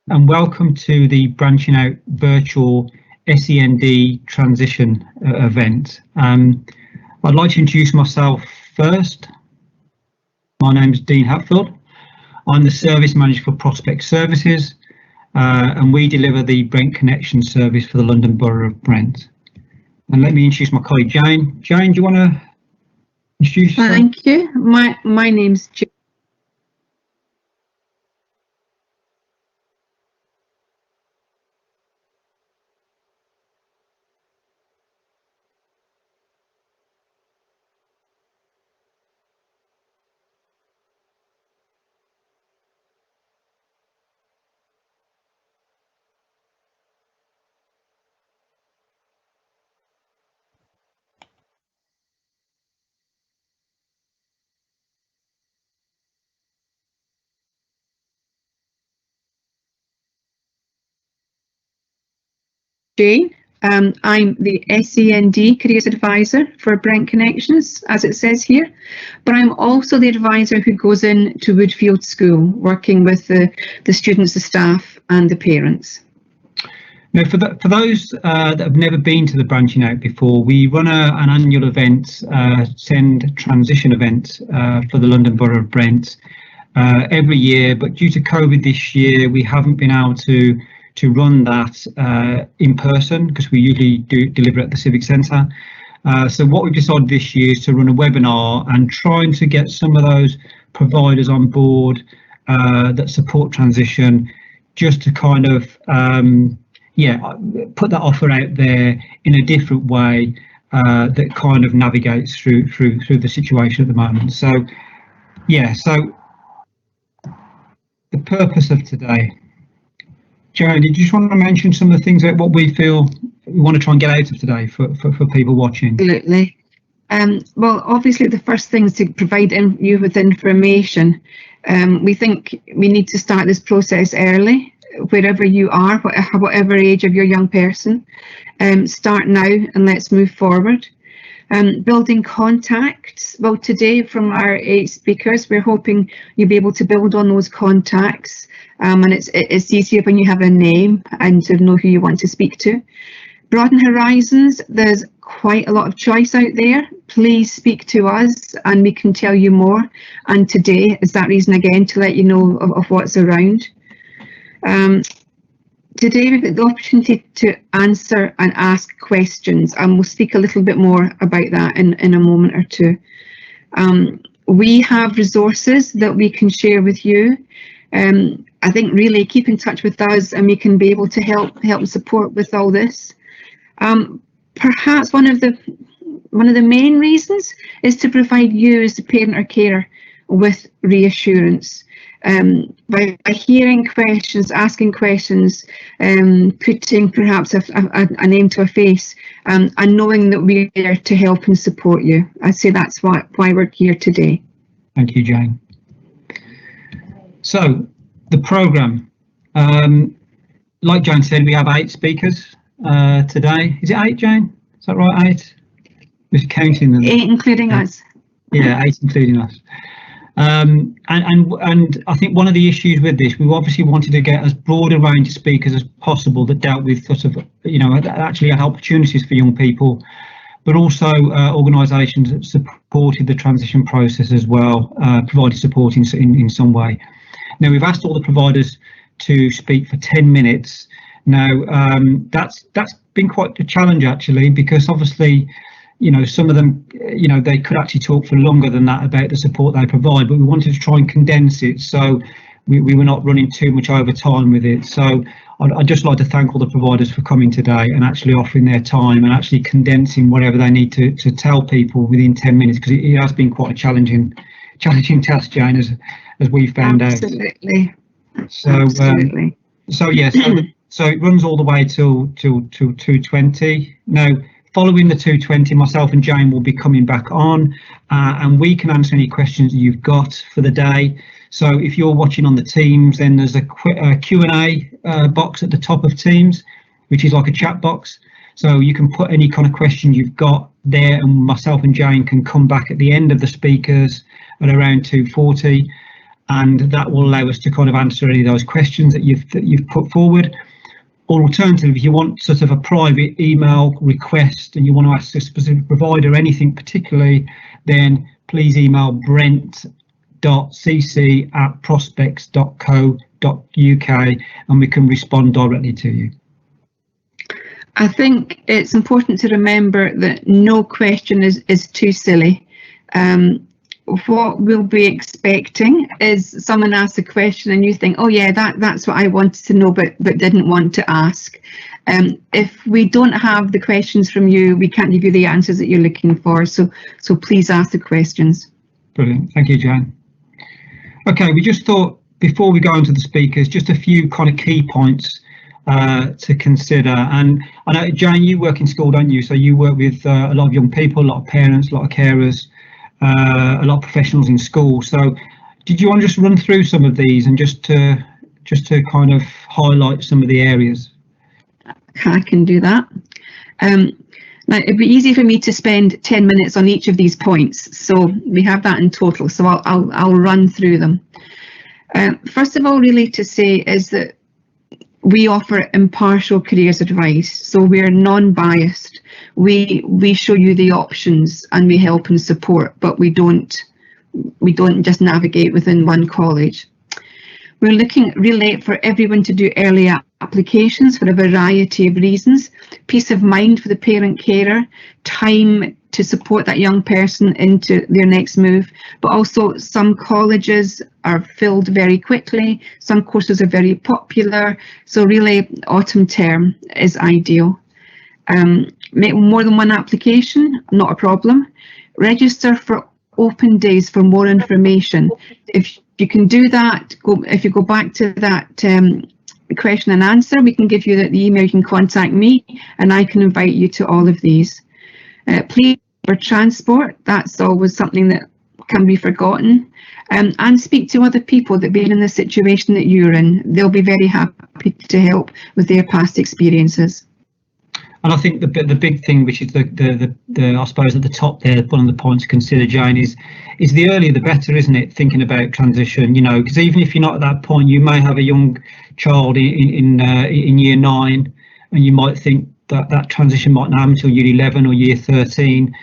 and welcome to the Branching Out virtual SEND transition event. I'd like to introduce myself first. My name is Dean Hatfield. I'm the Service Manager for Prospect Services, and we deliver the Brent Connexions service for the London Borough of Brent. And let me introduce my colleague Jane. Jane, do you want to introduce yourself? Thank you. My name's Jane. I'm the SEND Careers Advisor for Brent Connexions, as it says here, but I'm also the advisor who goes in to Woodfield School, working with the students, the staff and the parents. Now, for those that have never been to the Branching Out before, we run an annual event, SEND transition event for the London Borough of Brent every year, but due to COVID this year, we haven't been able to run that in person because we usually do deliver at the Civic Centre. So what we've decided this year is to run a webinar and trying to get some of those providers on board that support transition, just to kind of put that offer out there in a different way that kind of navigates through the situation at the moment. So the purpose of today. Jane, did you just want to mention some of the things that what we feel we want to try and get out of today for people watching? Absolutely. Well, obviously the first thing is to provide you with information. We think we need to start this process early, wherever you are, whatever age of your young person. Start now and let's move forward. Building contacts. Well, today from our 8 speakers, we're hoping you'll be able to build on those contacts, and it's easier when you have a name and to know who you want to speak to. Broaden horizons. There's quite a lot of choice out there. Please speak to us and we can tell you more. And today is that reason again to let you know of what's around. Today we've got the opportunity to answer and ask questions, and we'll speak a little bit more about that in a moment or two. We have resources that we can share with you. I think really keep in touch with us and we can be able to help and support with all this. Perhaps one of the main reasons is to provide you as the parent or carer with reassurance. By hearing questions, asking questions, putting perhaps a name to a face, and knowing that we're there to help and support you. I'd say that's why we're here today. Thank you, Jane. So, the programme. Like Jane said, we have 8 speakers today. Is it 8, Jane? Is that right, 8? We're counting them. 8 including us. Yeah, 8 including us. And I think one of the issues with this, we obviously wanted to get as broad a range of speakers as possible that dealt with sort of, actually had opportunities for young people, but also organisations that supported the transition process as well, provided support in some way. Now, we've asked all the providers to speak for 10 minutes. Now, that's been quite a challenge actually, because obviously, some of them, they could actually talk for longer than that about the support they provide, but we wanted to try and condense it so we were not running too much over time with it. So I'd just like to thank all the providers for coming today and actually offering their time and actually condensing whatever they need to tell people within 10 minutes, because it has been quite a challenging task, Jane, as we found Absolutely. out. Absolutely. So it runs all the way till 2:20. Now, following the 2:20, myself and Jane will be coming back on and we can answer any questions that you've got for the day. So if you're watching on the Teams, then there's a Q&A box at the top of Teams, which is like a chat box. So you can put any kind of question you've got there, and myself and Jane can come back at the end of the speakers at around 2:40 and that will allow us to kind of answer any of those questions that you've put forward. Or alternatively, if you want sort of a private email request and you want to ask a specific provider anything particularly, then please email brent.cc@prospects.co.uk and we can respond directly to you. I think it's important to remember that no question is too silly. What we'll be expecting is someone asks a question and you think, oh yeah, that's what I wanted to know but didn't want to ask. If we don't have the questions from you, we can't give you the answers that you're looking for. So please ask the questions. Brilliant. Thank you, Jane. Okay, we just thought before we go into the speakers, just a few kind of key points to consider. And I know, Jane, you work in school, don't you? So you work with a lot of young people, a lot of parents, a lot of carers, a lot of professionals in school. So did you want to just run through some of these and just to kind of highlight some of the areas? I can do that. Now, it'd be easy for me to spend 10 minutes on each of these points, so we have that in total, so I'll run through them. First of all, really to say is that we offer impartial careers advice, so we're non-biased. We show you the options and we help and support, but we don't just navigate within one college. We're looking really for everyone to do early applications for a variety of reasons. Peace of mind for the parent carer, time to support that young person into their next move, but also some colleges are filled very quickly, some courses are very popular, so really autumn term is ideal. Make more than one application, not a problem. Register for open days for more information. If you can do that, if you go back to that question and answer, we can give you the email, you can contact me and I can invite you to all of these. Please, for transport, that's always something that can be forgotten. And speak to other people that have been in the situation that you're in. They'll be very happy to help with their past experiences. And I think the big thing, which is the I suppose at the top there, one of the points to consider, Jane, is the earlier the better, isn't it? Thinking about transition, you know, because even if you're not at that point, you may have a young child in year 9, and you might think that transition might not happen until year 11 or year 13.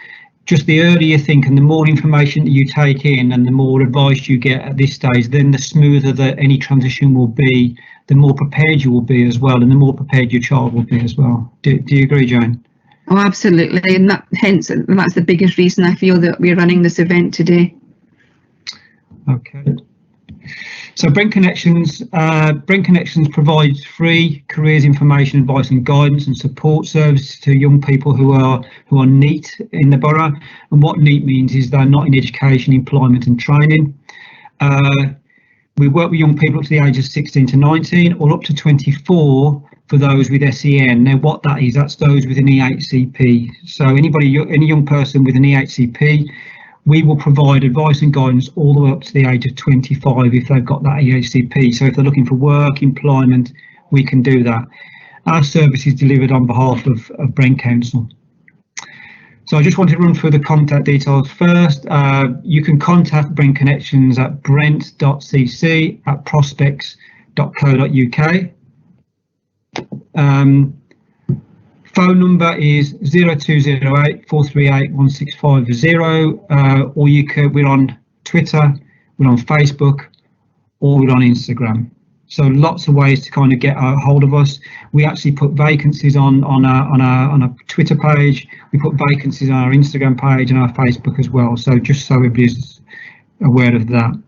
Just the earlier you think and the more information that you take in and the more advice you get at this stage, then the smoother that any transition will be, the more prepared you will be as well, and the more prepared your child will be as well. Do you agree, Jane? Oh, absolutely, and that's the biggest reason I feel that we're running this event today. Okay. So Brent Connexions provides free careers information, advice and guidance and support services to young people who are NEET in the borough. And what NEET means is they're not in education, employment and training. We work with young people up to the age of 16 to 19 or up to 24 for those with SEN. Now what that is, that's those with an EHCP. So any young person with an EHCP, we will provide advice and guidance all the way up to the age of 25 if they've got that EHCP. So if they're looking for work, employment, we can do that. Our service is delivered on behalf of Brent Council. So I just wanted to run through the contact details first. You can contact Brent Connexions at brent.cc@prospects.co.uk. Phone number is 0208 438 1650, or we're on Twitter, we're on Facebook, or we're on Instagram. So lots of ways to kind of get a hold of us. We actually put vacancies on our Twitter page. We put vacancies on our Instagram page and our Facebook as well. So just so everybody's aware of that.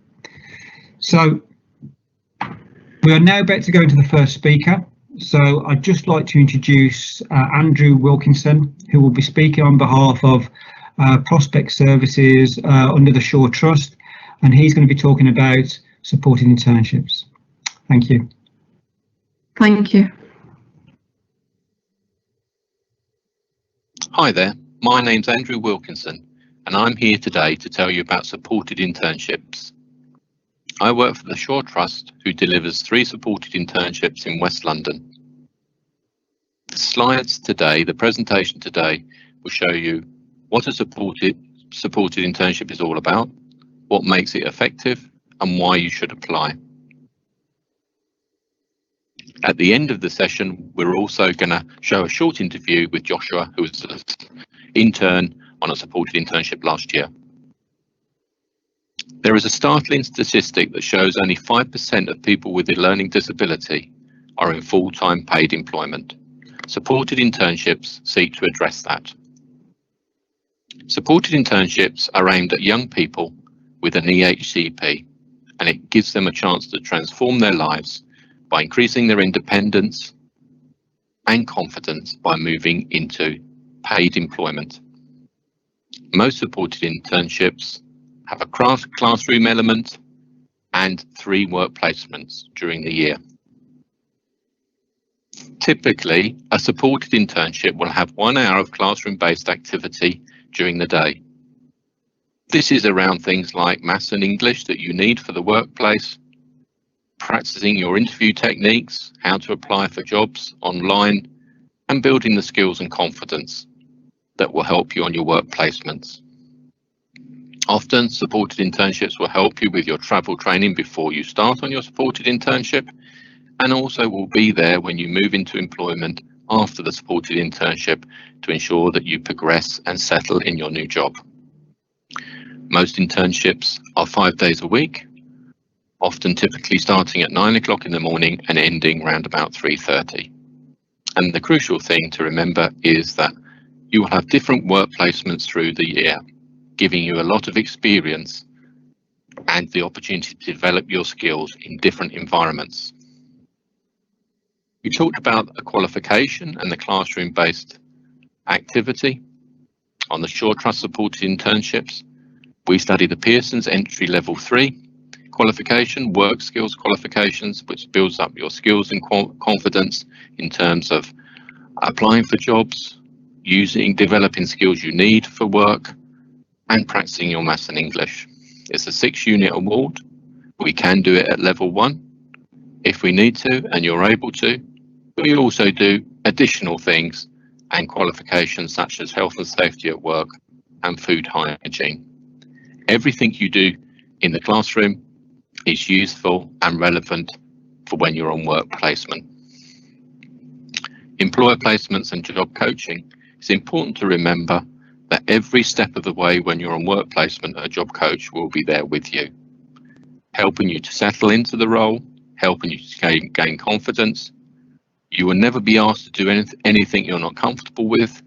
So we are now about to go into the first speaker. So I'd just like to introduce Andrew Wilkinson, who will be speaking on behalf of Prospect Services under the Shaw Trust, and he's going to be talking about supported internships. Thank you. Thank you. Hi there, my name's Andrew Wilkinson, and I'm here today to tell you about supported internships. I work for the Shaw Trust, who delivers 3 supported internships in West London. The slides today, the presentation today, will show you what a supported internship is all about, what makes it effective, and why you should apply. At the end of the session, we're also going to show a short interview with Joshua, who was an intern on a supported internship last year. There is a startling statistic that shows only 5% of people with a learning disability are in full-time paid employment. Supported internships seek to address that. Supported internships are aimed at young people with an EHCP, and it gives them a chance to transform their lives by increasing their independence and confidence by moving into paid employment. Most supported internships have a classroom element and 3 work placements during the year. Typically, a supported internship will have 1 hour of classroom-based activity during the day. This is around things like maths and English that you need for the workplace, practicing your interview techniques, how to apply for jobs online, and building the skills and confidence that will help you on your work placements. Often, supported internships will help you with your travel training before you start on your supported internship, and also will be there when you move into employment after the supported internship to ensure that you progress and settle in your new job. Most internships are 5 days a week, often typically starting at 9 o'clock in the morning and ending around about 3:30. And the crucial thing to remember is that you will have different work placements through the year, giving you a lot of experience and the opportunity to develop your skills in different environments. We talked about a qualification and the classroom-based activity. On the Shore Trust supported internships, we study the Pearson's Entry Level 3 qualification, work skills qualifications, which builds up your skills and confidence in terms of applying for jobs, developing skills you need for work, and practicing your maths and English. It's a 6-unit award. We can do it at level 1 if we need to and you're able to. We also do additional things and qualifications such as health and safety at work and food hygiene. Everything you do in the classroom is useful and relevant for when you're on work placement. Employer placements and job coaching. It's important to remember that every step of the way when you're on work placement, a job coach will be there with you, helping you to settle into the role, helping you to gain confidence. You will never be asked to do anything you're not comfortable with,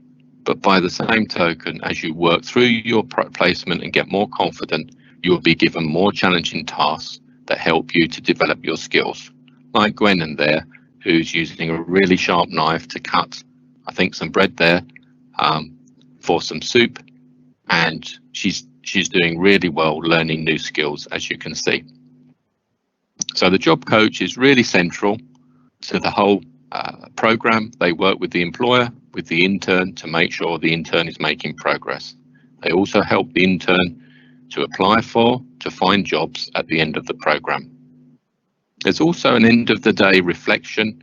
but by the same token, as you work through your placement and get more confident, you will be given more challenging tasks that help you to develop your skills. Like Gwennon there, who's using a really sharp knife to cut, I think, some bread there for some soup, and she's doing really well learning new skills, as you can see. So the job coach is really central to the whole program. They work with the employer, with the intern, to make sure the intern is making progress. They also help the intern to apply for, to find jobs at the end of the program. There's also an end of the day reflection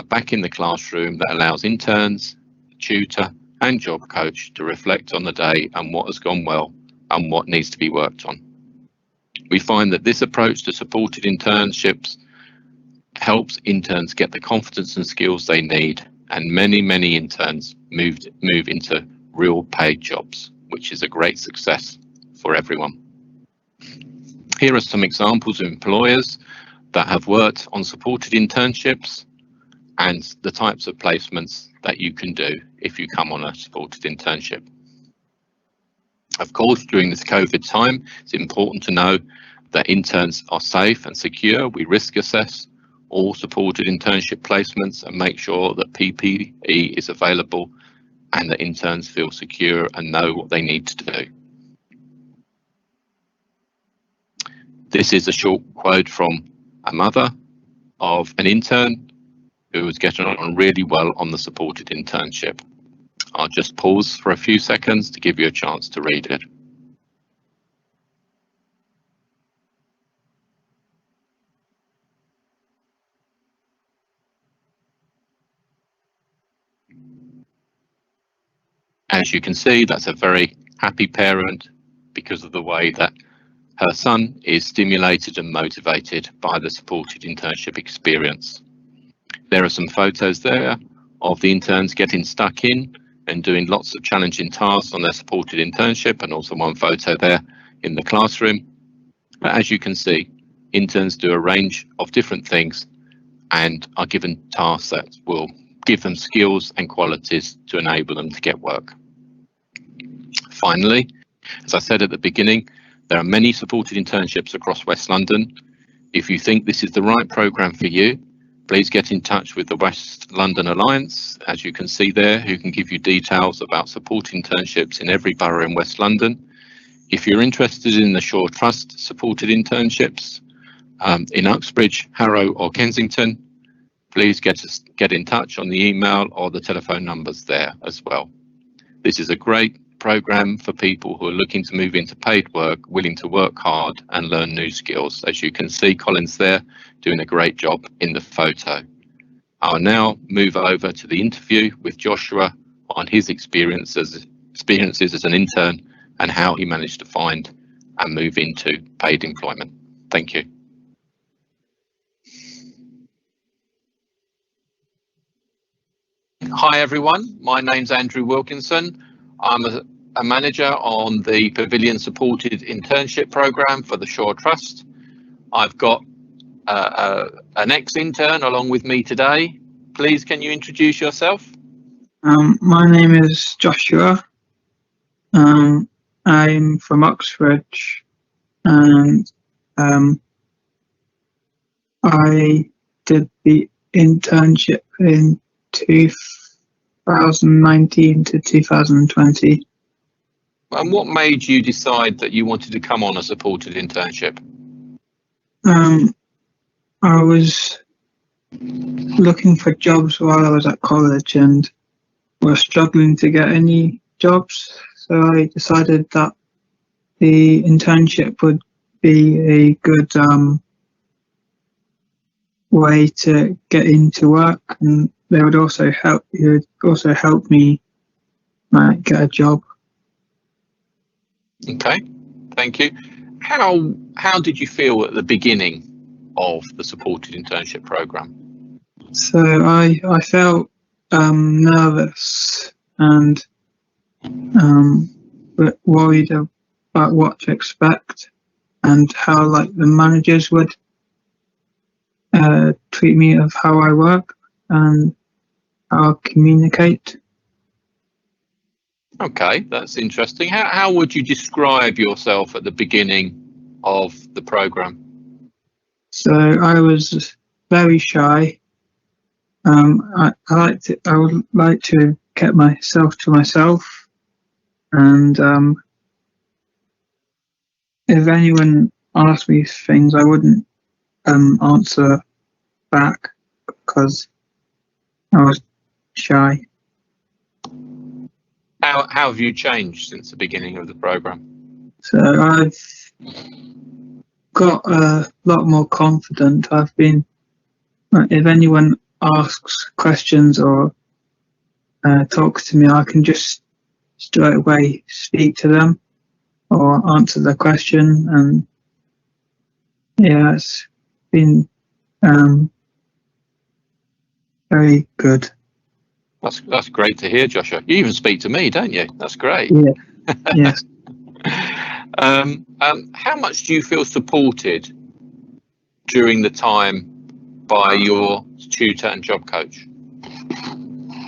back in the classroom that allows interns, tutor and job coach to reflect on the day and what has gone well and what needs to be worked on. We find that this approach to supported internships helps interns get the confidence and skills they need, and many interns move into real paid jobs, which is a great success for everyone. Here are some examples of employers that have worked on supported internships and the types of placements that you can do if you come on a supported internship. Of course, during this COVID time, it's important to know that interns are safe and secure. We risk assess all supported internship placements and make sure that PPE is available and that interns feel secure and know what they need to do. This is a short quote from a mother of an intern who was getting on really well on the supported internship. I'll just pause for a few seconds to give you a chance to read it. As you can see, that's a very happy parent because of the way that Her son is stimulated and motivated by the supported internship experience. There are some photos there of the interns getting stuck in and doing lots of challenging tasks on their supported internship, and also one photo there in the classroom. But as you can see, interns do a range of different things and are given tasks that will give them skills and qualities to enable them to get work. Finally, as I said at the beginning, there are many supported internships across West London. If you think this is the right programme for you, please get in touch with the West London Alliance, as you can see there, who can give you details about supported internships in every borough in West London. If you're interested in the Shaw Trust supported internships in Uxbridge, Harrow or Kensington, please get in touch on the email or the telephone numbers there as well. This is a great programme for people who are looking to move into paid work, willing to work hard and learn new skills. As you can see, Colin's there doing a great job in the photo. I'll now move over to the interview with Joshua on his experiences as an intern and how he managed to find and move into paid employment. Thank you. Hi everyone, my name's Andrew Wilkinson. I'm a manager on the Pavilion Supported Internship Programme for the Shaw Trust. I've got an ex-intern along with me today. Please, can you introduce yourself? My name is Joshua. I'm from Uxbridge, and I did the internship in 2019 to 2020. And what made you decide that you wanted to come on a supported internship? I was looking for jobs while I was at college and was struggling to get any jobs, so I decided that the internship would be a good way to get into work, and they would also help. It would also help me get a job. Okay, thank you. How did you feel at the beginning of the supported internship program? So I felt nervous and worried about what to expect and how the managers would treat me of how I work and how I communicate. Okay, that's interesting. How would you describe yourself at the beginning of the program? So I was very shy. I would like to keep myself to myself, and if anyone asked me things, I wouldn't answer back because I was shy. How have you changed since the beginning of the program? So I've got a lot more confident. I've been, if anyone asks questions or talks to me, I can just straight away speak to them or answer their question, and yeah, it's been very good. That's great to hear, Joshua. You even speak to me, don't you? That's great. Yeah. Yes. How much do you feel supported during the time by your tutor and job coach?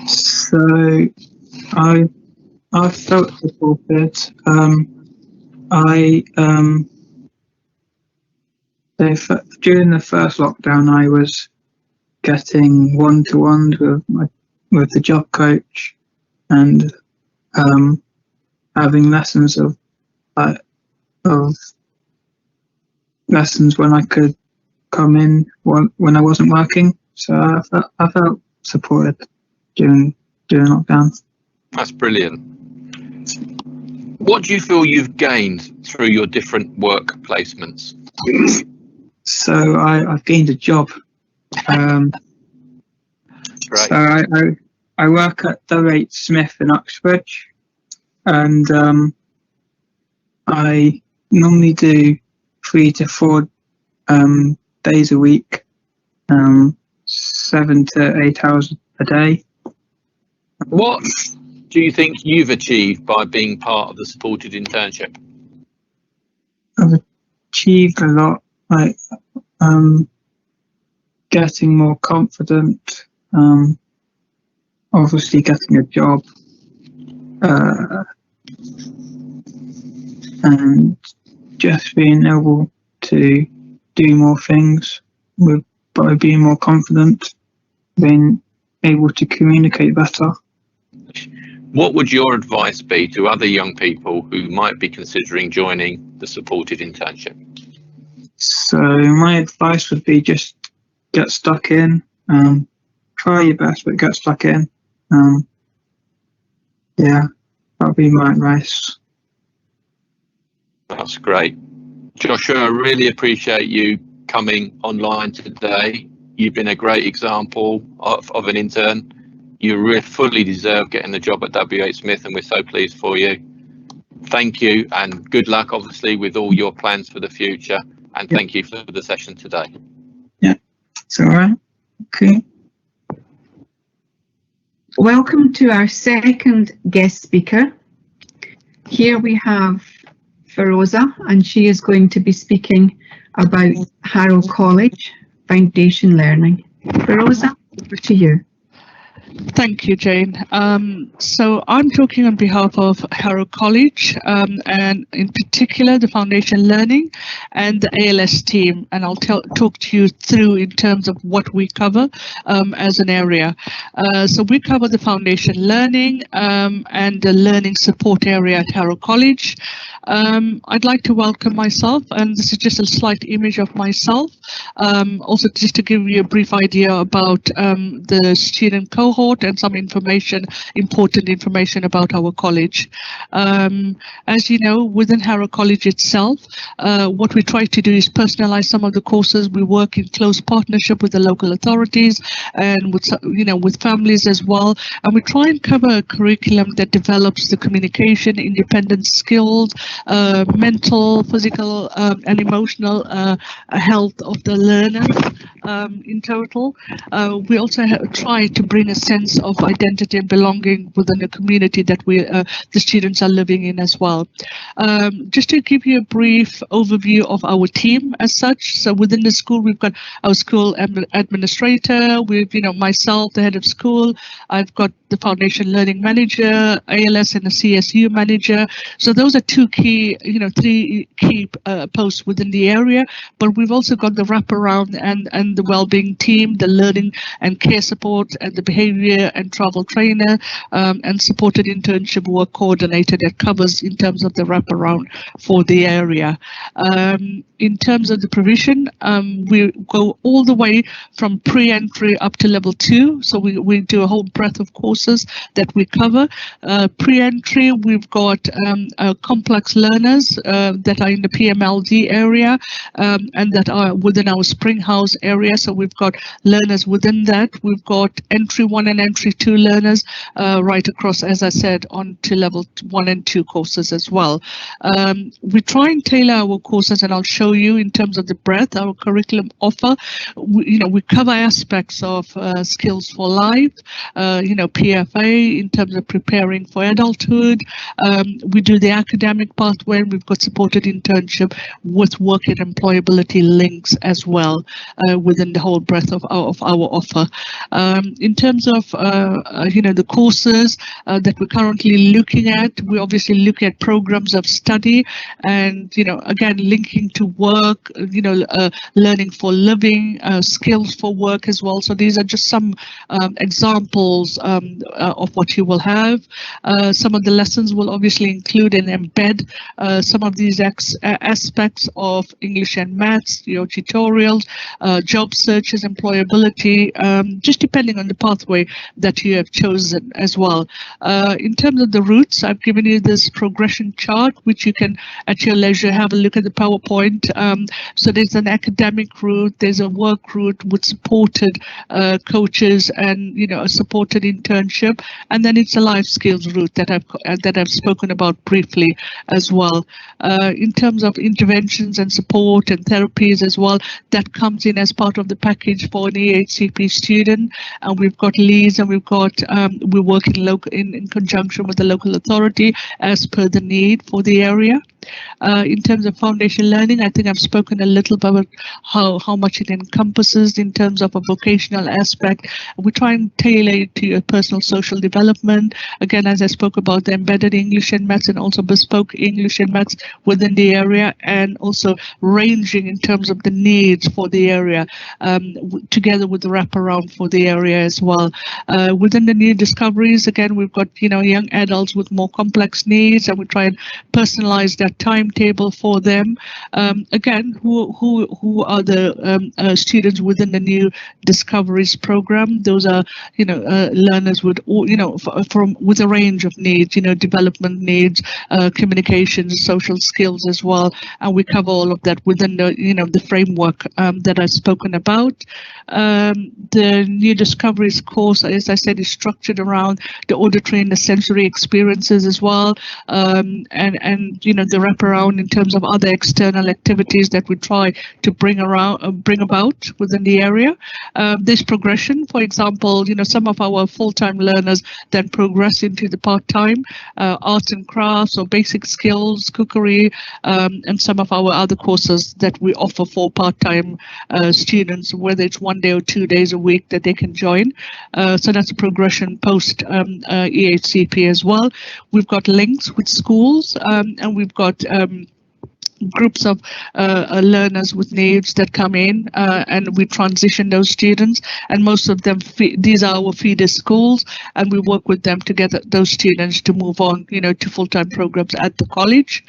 So I felt supported. During the first lockdown, I was getting one-to-ones with the job coach, and having lessons of lessons when I could come in when I wasn't working. So I felt supported during lockdown. That's brilliant. What do you feel you've gained through your different work placements? So I've gained a job. Great. So I work at W.H. Smith in Uxbridge, and I normally do 3 to 4 days a week, 7 to 8 hours a day. What do you think you've achieved by being part of the supported internship? I've achieved a lot, like getting more confident, obviously getting a job, and just being able to do more things by being more confident, being able to communicate better. What would your advice be to other young people who might be considering joining the supported internship? So my advice would be just get stuck in, try your best, but get stuck in. Yeah, that would be my advice. That's great. Joshua, I really appreciate you coming online today. You've been a great example of an intern. You really fully deserve getting the job at WH Smith, and we're so pleased for you. Thank you, and good luck, obviously, with all your plans for the future. And thank you for the session today. Yeah, it's all right. Okay. Welcome to our second guest speaker. Here we have Feroza, and she is going to be speaking about Harrow College Foundation Learning. Feroza, over to you. Thank you, Jane. So I'm talking on behalf of Harrow College, and in particular the Foundation Learning and the ALS team, and I'll talk to you through in terms of what we cover as an area. So we cover the Foundation Learning and the Learning Support area at Harrow College. I'd like to welcome myself, and this is just a slight image of myself, also just to give you a brief idea about the student cohort and some important information about our college. As you know, within Harrow College itself, what we try to do is personalize some of the courses. We work in close partnership with the local authorities and with families as well, and we try and cover a curriculum that develops the communication, independent skills, mental, physical, and emotional health of the learners in total. We also try to bring a sense of identity and belonging within the community that the students are living in as well. Just to give you a brief overview of our team as such, so within the school we've got our school administrator, we've myself, the head of school, I've got the Foundation Learning Manager, ALS and the CSU Manager. So those are three key posts within the area, but we've also got the wraparound and the wellbeing team, the learning and care support, and the behavior and travel trainer, and supported internship work coordinator that covers in terms of the wraparound for the area. In terms of the provision, we go all the way from pre-entry up to level 2. So we do a whole breadth of courses that we cover. Pre-entry, we've got complex learners that are in the PMLD area and that are within our Springhouse area. So we've got learners within that. We've got entry 1 and entry 2 learners right across, as I said, on to level 1 and 2 courses as well. We try and tailor our courses, and I'll show you in terms of the breadth our curriculum offer. We cover aspects of skills for life, PFA in terms of preparing for adulthood. We do the academic pathway. We've got supported internship with work and employability links as well within the whole breadth of our offer. In terms of the courses that we're currently looking at, we obviously look at programs of study and again linking to work, learning for living, skills for work as well. So these are just some examples of what you will have. Some of the lessons will obviously include and embed some of these aspects of English and maths, tutorials, job searches, employability, just depending on the pathway pathway that you have chosen as well. In terms of the routes, I've given you this progression chart, which you can at your leisure have a look at the PowerPoint. So there's an academic route, there's a work route with supported coaches and a supported internship, and then it's a life skills route that I've spoken about briefly as well. In terms of interventions and support and therapies as well, that comes in as part of the package for an EHCP student, and we've got leads, and we're working in conjunction with the local authority as per the need for the area. In terms of foundation learning, I think I've spoken a little about how much it encompasses in terms of a vocational aspect. We try and tailor it to your personal social development. Again, as I spoke about the embedded English and Maths and also bespoke English and Maths within the area, and also ranging in terms of the needs for the area, together with the wraparound for the area as well. Within the new discoveries, again, we've got young adults with more complex needs, and we try and personalize that timetable for them. Again, who are the students within the new discoveries program? Those are learners with with a range of needs, development needs, communications, social skills as well, and we cover all of that within the framework that I've spoken about. The new discoveries course, as I said, is structured around the auditory and the sensory experiences as well, and the wraparound in terms of other external activities that we try to bring about within the area. This progression, for example, some of our full-time learners then progress into the part-time arts and crafts or basic skills, cookery, and some of our other courses that we offer for part-time students, whether it's 1 day or 2 days a week that they can join. So that's a progression post EHCP as well. We've got links with schools, and we've got groups of learners with needs that come in, and we transition those students, and most of them these are our feeder schools, and we work with them to get those students to move on to full-time programs at the college.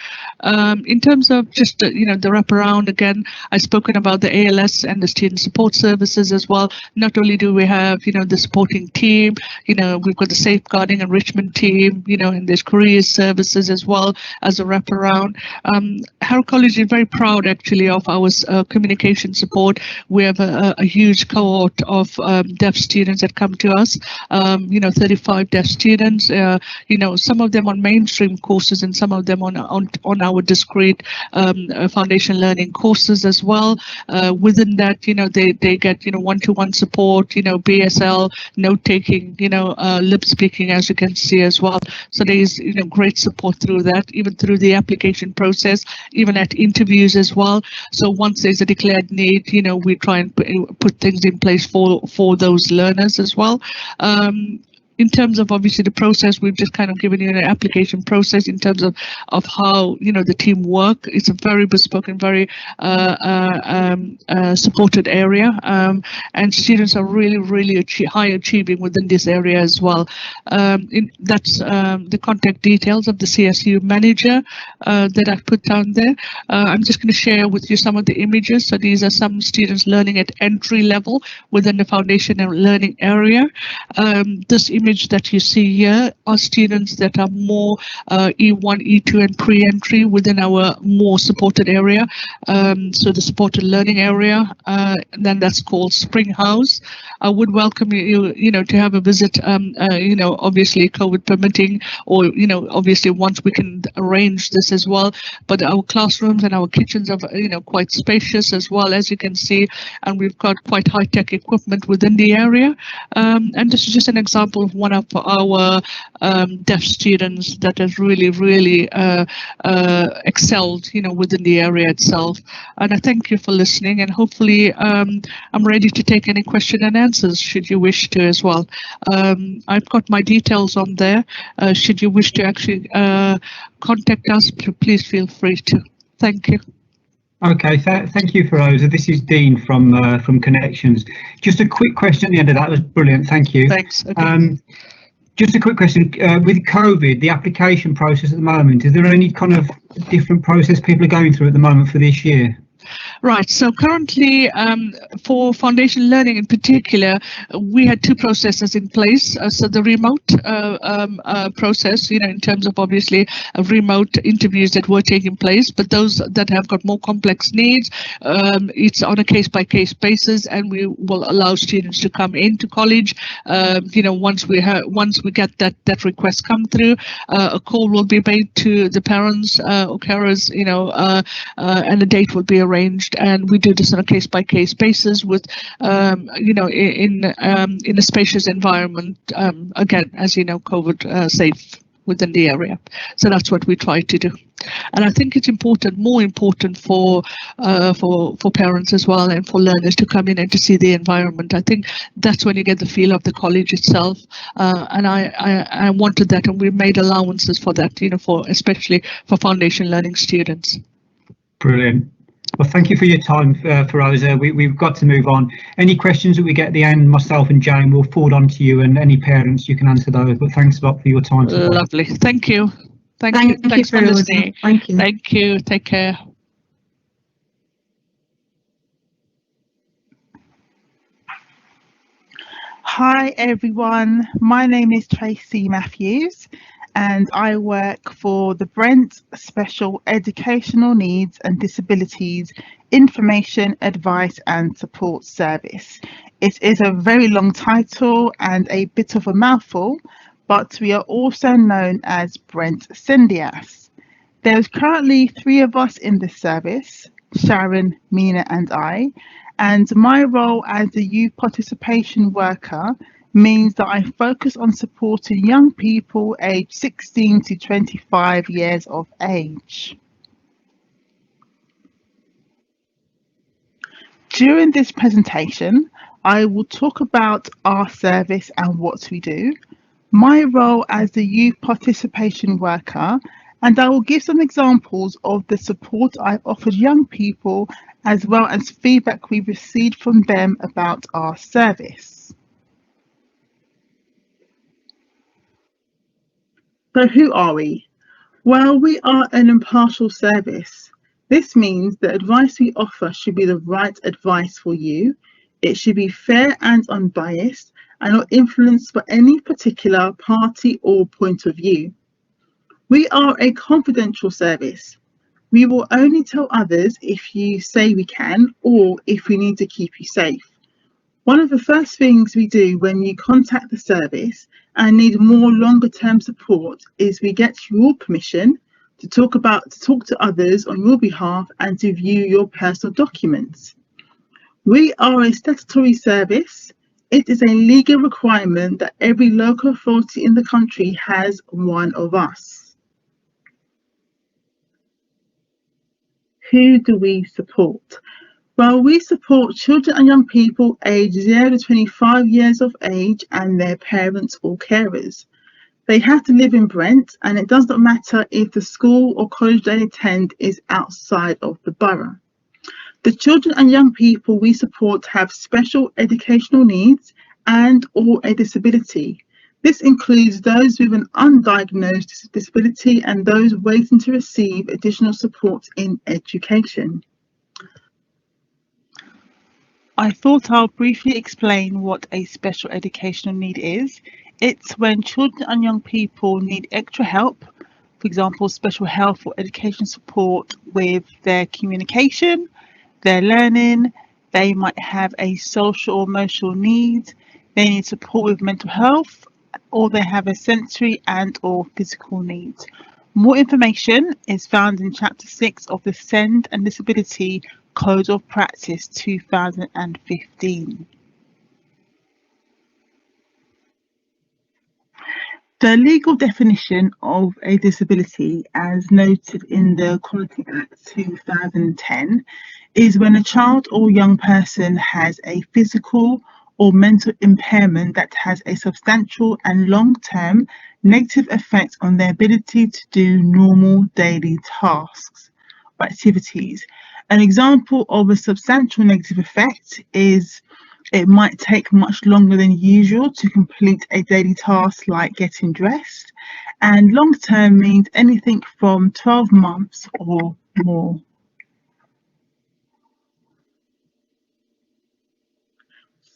In terms of just the wraparound, again, I've spoken about the ALS and the student support services as well. Not only do we have the supporting team, we've got the safeguarding enrichment team, and there's careers services as well as a wraparound. Harrow College is very proud actually of our communication support. We have a huge cohort of deaf students that come to us, 35 deaf students, some of them on mainstream courses and some of them on our discrete foundation learning courses as well. Within that, they get one-to-one support, BSL, note-taking, lip speaking, as you can see as well. So there is great support through that, even through the application process, even at interviews as well. So once there's a declared need, we try and put things in place for those learners as well. In terms of obviously the process, we've just kind of given you an application process in terms of how the team work. It's a very bespoke and very supported area, and students are really high achieving within this area as well. That's the contact details of the CSU manager that I've put down there. I'm just going to share with you some of the images. So these are some students learning at entry level within the foundation and learning area. This image that you see here are students that are more E1, E2 and pre-entry within our more supported area. So the supported learning area, then that's called Spring House. I would welcome you, to have a visit, obviously COVID permitting, or, obviously once we can arrange this as well. But our classrooms and our kitchens are, quite spacious as well, as you can see, and we've got quite high-tech equipment within the area. And this is just an example of one of our deaf students that has really excelled, within the area itself. And I thank you for listening, and hopefully I'm ready to take any question and answers should you wish to as well. I've got my details on there. Should you wish to actually contact us, please feel free to. Thank you. Okay, thank you, Feroza. This is Dean from Connections. Just a quick question at the end of that. Was brilliant. Thank you. Thanks. Okay. Just a quick question. With COVID, the application process at the moment, is there any kind of different process people are going through at the moment for this year? Right. So currently, for foundation learning in particular, we had two processes in place. So the remote process, in terms of obviously remote interviews that were taking place, but those that have got more complex needs, it's on a case-by-case basis, and we will allow students to come into college. Once we get that request come through, a call will be made to the parents or carers, and a date will be arranged, and we do this on a case-by-case basis with, in a spacious environment, again, as you know, COVID safe within the area. So that's what we try to do. And I think it's more important for parents as well, and for learners to come in and to see the environment. I think that's when you get the feel of the college itself. And I wanted that, and we made allowances for that, especially for foundation learning students. Brilliant. Well, thank you for your time, Feroza. We've got to move on. Any questions that we get at the end, myself and Jane will forward on to you, and any parents, you can answer those. But thanks a lot for your time today. Lovely. Thank you. Thank you. Thanks for listening. Thank you. Thank you. Take care. Hi everyone, my name is Tracy Matthews and I work for the Brent Special Educational Needs and Disabilities Information, Advice and Support Service. It is a very long title and a bit of a mouthful, but we are also known as Brent SENDIAS. There's currently 3 of us in this service, Sharon, Mina and I, and my role as a youth participation worker means that I focus on supporting young people aged 16 to 25 years of age. During this presentation, I will talk about our service and what we do, my role as the youth participation worker, and I will give some examples of the support I've offered young people, as well as feedback we received from them about our service. So who are we? Well, we are an impartial service. This means the advice we offer should be the right advice for you. It should be fair and unbiased and not influenced by any particular party or point of view. We are a confidential service. We will only tell others if you say we can or if we need to keep you safe. One of the first things we do when you contact the service and need more longer term support is we get your permission to talk to others on your behalf and to view your personal documents. We are a statutory service. It is a legal requirement that every local authority in the country has one of us. Who do we support? Well, we support children and young people aged 0 to 25 years of age and their parents or carers. They have to live in Brent, and it does not matter if the school or college they attend is outside of the borough. The children and young people we support have special educational needs and or a disability. This includes those with an undiagnosed disability and those waiting to receive additional support in education. I thought I'll briefly explain what a special educational need is. It's when children and young people need extra help, for example, special health or education support with their communication, their learning. They might have a social or emotional need, they need support with mental health, or they have a sensory and or physical needs. More information is found in Chapter 6 of the SEND and Disability Code of Practice 2015. The legal definition of a disability, as noted in the Equality Act 2010, is when a child or young person has a physical or mental impairment that has a substantial and long-term negative effect on their ability to do normal daily tasks or activities. An example of a substantial negative effect is it might take much longer than usual to complete a daily task like getting dressed, and long-term means anything from 12 months or more.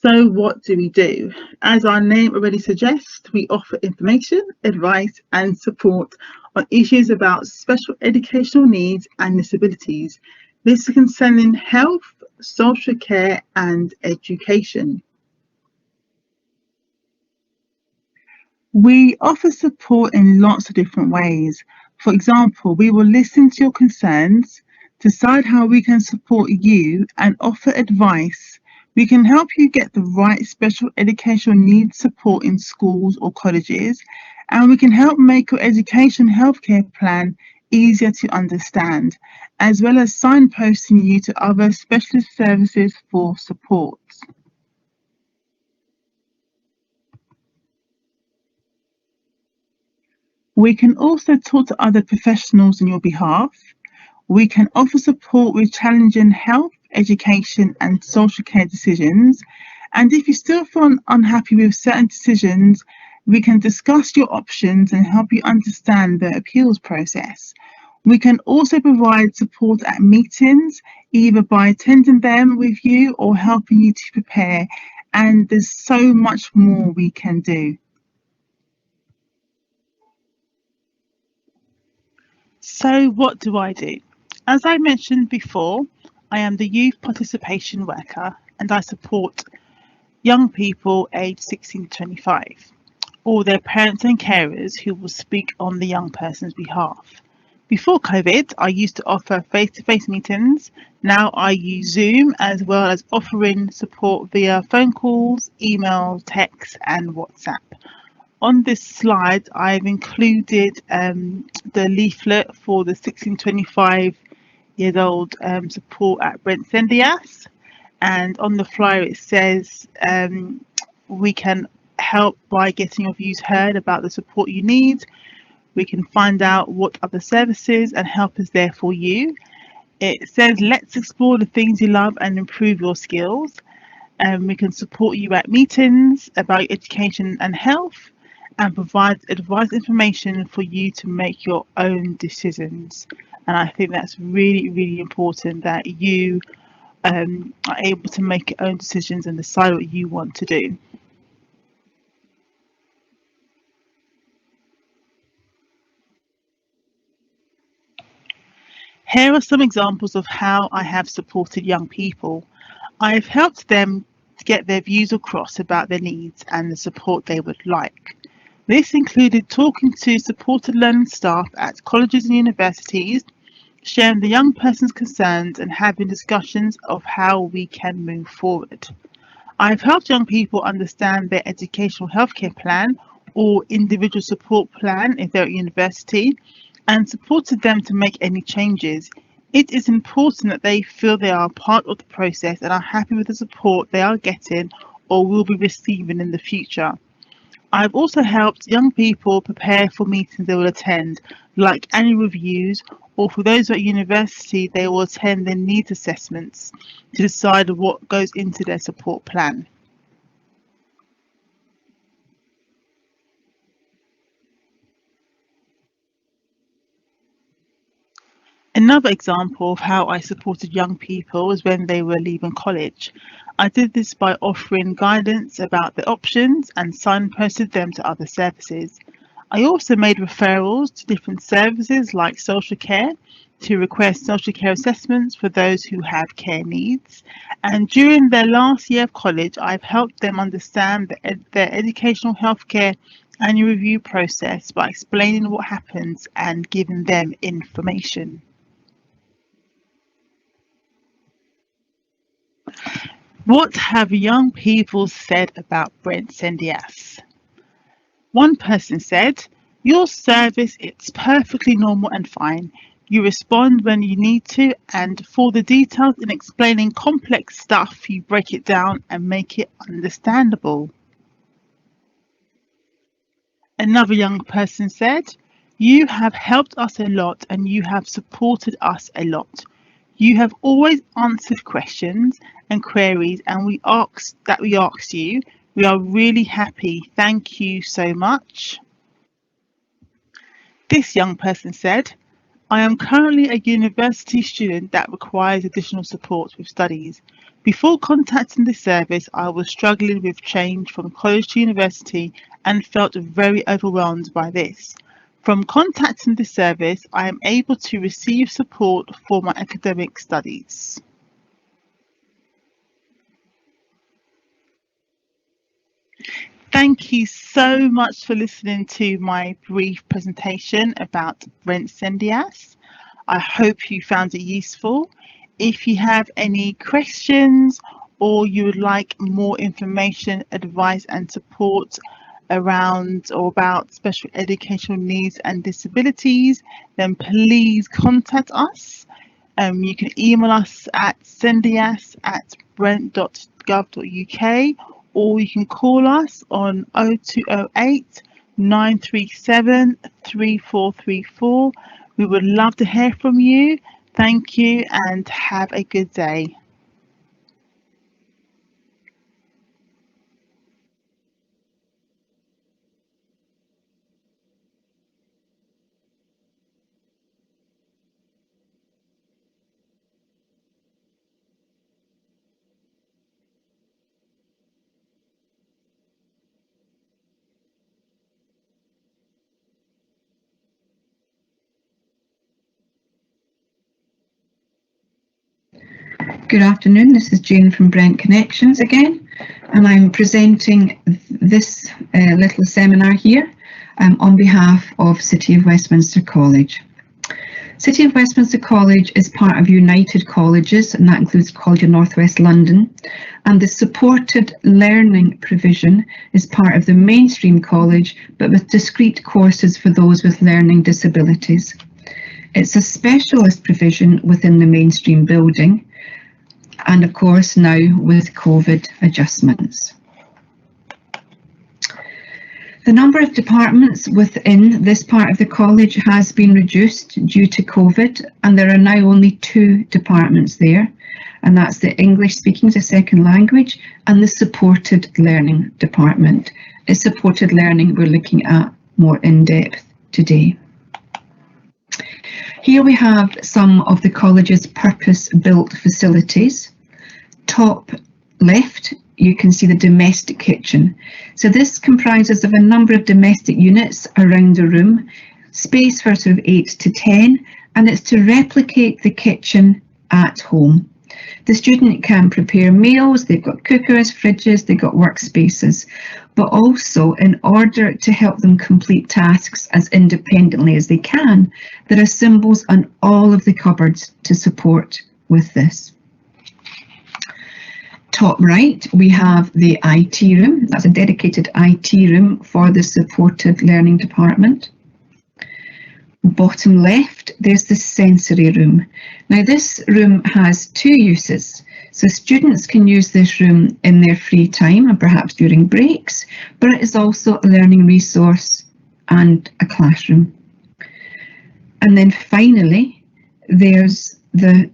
So what do? As our name already suggests, we offer information, advice and support on issues about special educational needs and disabilities. This is concerning health, social care and education. We offer support in lots of different ways. For example, we will listen to your concerns, decide how we can support you and offer advice. We can help you get the right special educational needs support in schools or colleges, and we can help make your education healthcare plan easier to understand, as well as signposting you to other specialist services for support. We can also talk to other professionals on your behalf. We can offer support with challenging health, education and social care decisions. And if you still feel unhappy with certain decisions, we can discuss your options and help you understand the appeals process. We can also provide support at meetings, either by attending them with you or helping you to prepare. And there's so much more we can do. So what do? As I mentioned before, I am the youth participation worker and I support young people aged 16 to 25, or their parents and carers who will speak on the young person's behalf. Before COVID, I used to offer face-to-face meetings. Now I use Zoom, as well as offering support via phone calls, email, text and WhatsApp. On this slide, I've included the leaflet for the 16-25-year-old support at Brent SENDIAS, and on the flyer it says we can help by getting your views heard about the support you need. We can find out what other services and help is there for you. It says let's explore the things you love and improve your skills. We can support you at meetings about education and health, and provide advice information for you to make your own decisions. And I think that's really, really important, that you are able to make your own decisions and decide what you want to do. Here are some examples of how I have supported young people. I've helped them to get their views across about their needs and the support they would like. This included talking to supported learning staff at colleges and universities, sharing the young person's concerns and having discussions of how we can move forward. I've helped young people understand their educational healthcare plan or individual support plan if they're at university, and supported them to make any changes. It is important that they feel they are part of the process and are happy with the support they are getting or will be receiving in the future. I've also helped young people prepare for meetings they will attend, like annual reviews, or for those at university, they will attend their needs assessments to decide what goes into their support plan. Another example of how I supported young people was when they were leaving college. I did this by offering guidance about the options and signposted them to other services. I also made referrals to different services like social care to request social care assessments for those who have care needs. And during their last year of college, I've helped them understand their educational healthcare annual review process by explaining what happens and giving them information. What have young people said about Brent SENDIAS? One person said, "Your service, it's perfectly normal and fine. You respond when you need to, and for the details in explaining complex stuff, you break it down and make it understandable." Another young person said, "You have helped us a lot and you have supported us a lot. You have always answered questions and queries and we asked you. We are really happy. Thank you so much." This young person said, "I am currently a university student that requires additional support with studies. Before contacting the service, I was struggling with change from college to university and felt very overwhelmed by this. From contacting the service, I am able to receive support for my academic studies. Thank you so much for listening to my brief presentation about Brent SENDIAS. I hope you found it useful. If you have any questions or you would like more information, advice and support around or about special educational needs and disabilities, then please contact us. You can email us at sendias@brent.gov.uk, or you can call us on 0208 937 3434. We would love to hear from you. Thank you and have a good day. Good afternoon, this is Jane from Brent Connexions again, and I'm presenting this little seminar here on behalf of City of Westminster College. City of Westminster College is part of United Colleges, and that includes College of North West London, and the supported learning provision is part of the mainstream college, but with discrete courses for those with learning disabilities. It's a specialist provision within the mainstream building, and of course now with COVID adjustments. The number of departments within this part of the college has been reduced due to COVID, and there are now only 2 departments there, and that's the English speaking as a second language and the supported learning department. It's supported learning we're looking at more in depth today. Here we have some of the college's purpose-built facilities. Top left, you can see the domestic kitchen. So this comprises of a number of domestic units around the room, space for sort of 8 to 10, and it's to replicate the kitchen at home. The student can prepare meals, they've got cookers, fridges, they've got workspaces, but also in order to help them complete tasks as independently as they can, there are symbols on all of the cupboards to support with this. Top right, we have the IT room. That's a dedicated IT room for the supported learning department. Bottom left, there's the sensory room. Now this room has 2 uses. So students can use this room in their free time and perhaps during breaks, but it is also a learning resource and a classroom. And then finally, there's the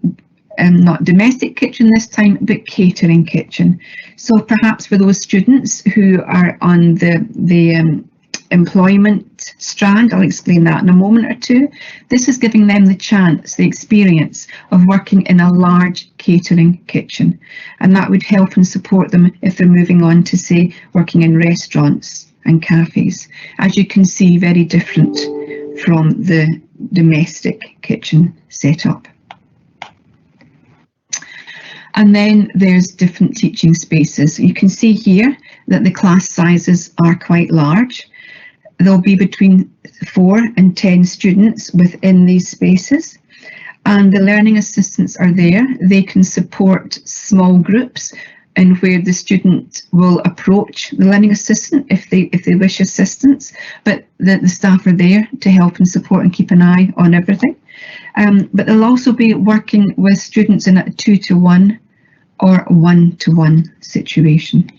not domestic kitchen this time, but catering kitchen. So perhaps for those students who are on the employment strand, I'll explain that in a moment or two, this is giving them the chance, the experience of working in a large catering kitchen, and that would help and support them if they're moving on to, say, working in restaurants and cafes. As you can see, very different from the domestic kitchen setup. And then there's different teaching spaces. You can see here that the class sizes are quite large. There'll be between 4 and 10 students within these spaces, and the learning assistants are there. They can support small groups and where the student will approach the learning assistant if they wish assistance, but the staff are there to help and support and keep an eye on everything. But they'll also be working with students in a 2-to-1 or 1-to-1 situation.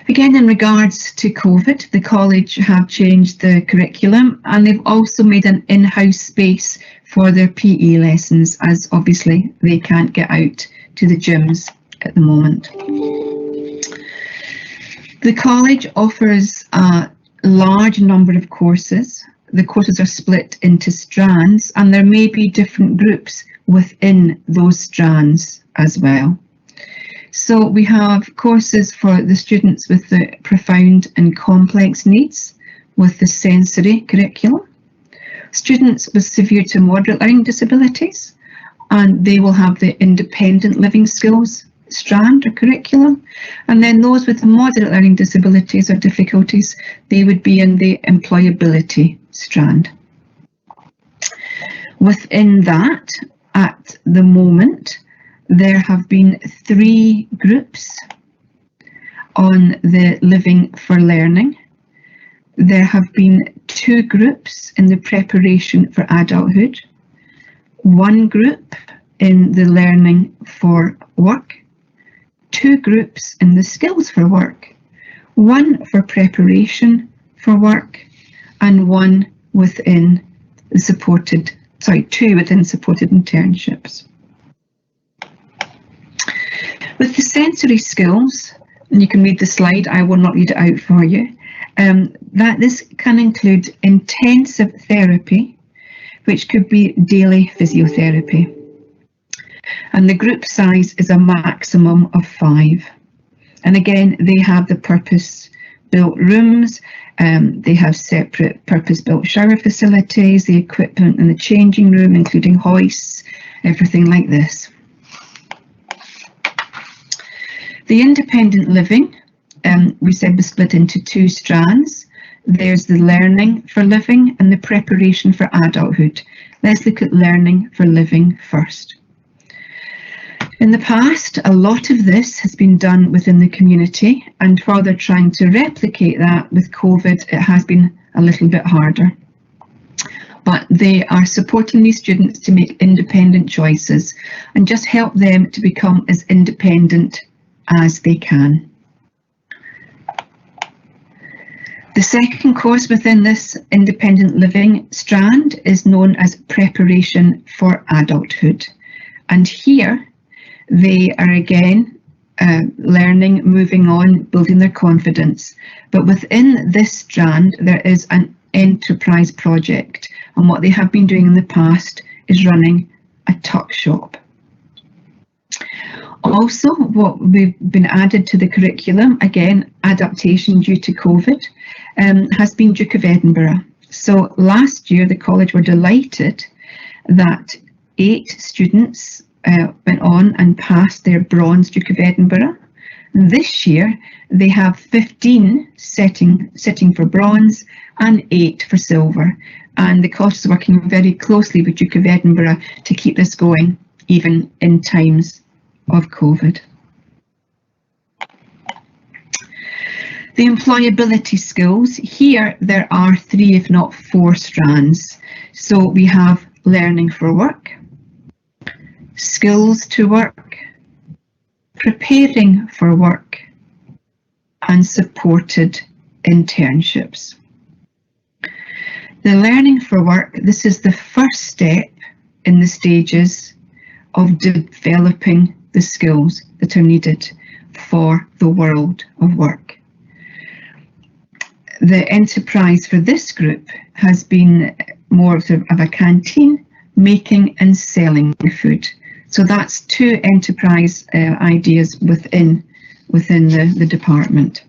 Again, in regards to COVID, the college have changed the curriculum, and they've also made an in-house space for their PE lessons, as obviously they can't get out to the gyms at the moment. The college offers a large number of courses. the courses are split into strands, and there may be different groups within those strands as well. So we have courses for the students with the profound and complex needs with the sensory curriculum, students with severe to moderate learning disabilities, and they will have the independent living skills strand or curriculum, and then those with moderate learning disabilities or difficulties, they would be in the employability strand. Within that, at the moment, there have been 3 groups on the Living for Learning. There have been 2 groups in the preparation for adulthood, 1 group in the Learning for Work, 2 groups in the Skills for Work, 1 for preparation for work, and 1 within the supported, 2 within supported internships. With the sensory skills, and you can read the slide, I will not read it out for you, that this can include intensive therapy, which could be daily physiotherapy. And the group size is a maximum of 5. And again, they have the purpose-built rooms, they have separate purpose-built shower facilities, the equipment in the changing room, including hoists, everything like this. The independent living, we said was split into 2 strands. There's the learning for living and the preparation for adulthood. Let's look at learning for living first. In the past, a lot of this has been done within the community, and while they're trying to replicate that with COVID, it has been a little bit harder. But they are supporting these students to make independent choices and just help them to become as independent as they can. The second course within this independent living strand is known as Preparation for Adulthood. And here they are again learning, moving on, building their confidence. But within this strand, there is an enterprise project. And what they have been doing in the past is running a tuck shop. Also, what we've been added to the curriculum, again, adaptation due to COVID, has been Duke of Edinburgh. So last year, the college were delighted that 8 students went on and passed their bronze Duke of Edinburgh. This year, they have 15 sitting for bronze and 8 for silver. And the college is working very closely with Duke of Edinburgh to keep this going, even in times of COVID. The employability skills, here there are 3 if not 4 strands. So we have learning for work, skills to work, preparing for work, and supported internships. The learning for work, this is the first step in the stages of developing the skills that are needed for the world of work. The enterprise for this group has been more of a canteen, making and selling food. So that's 2 enterprise ideas within the department.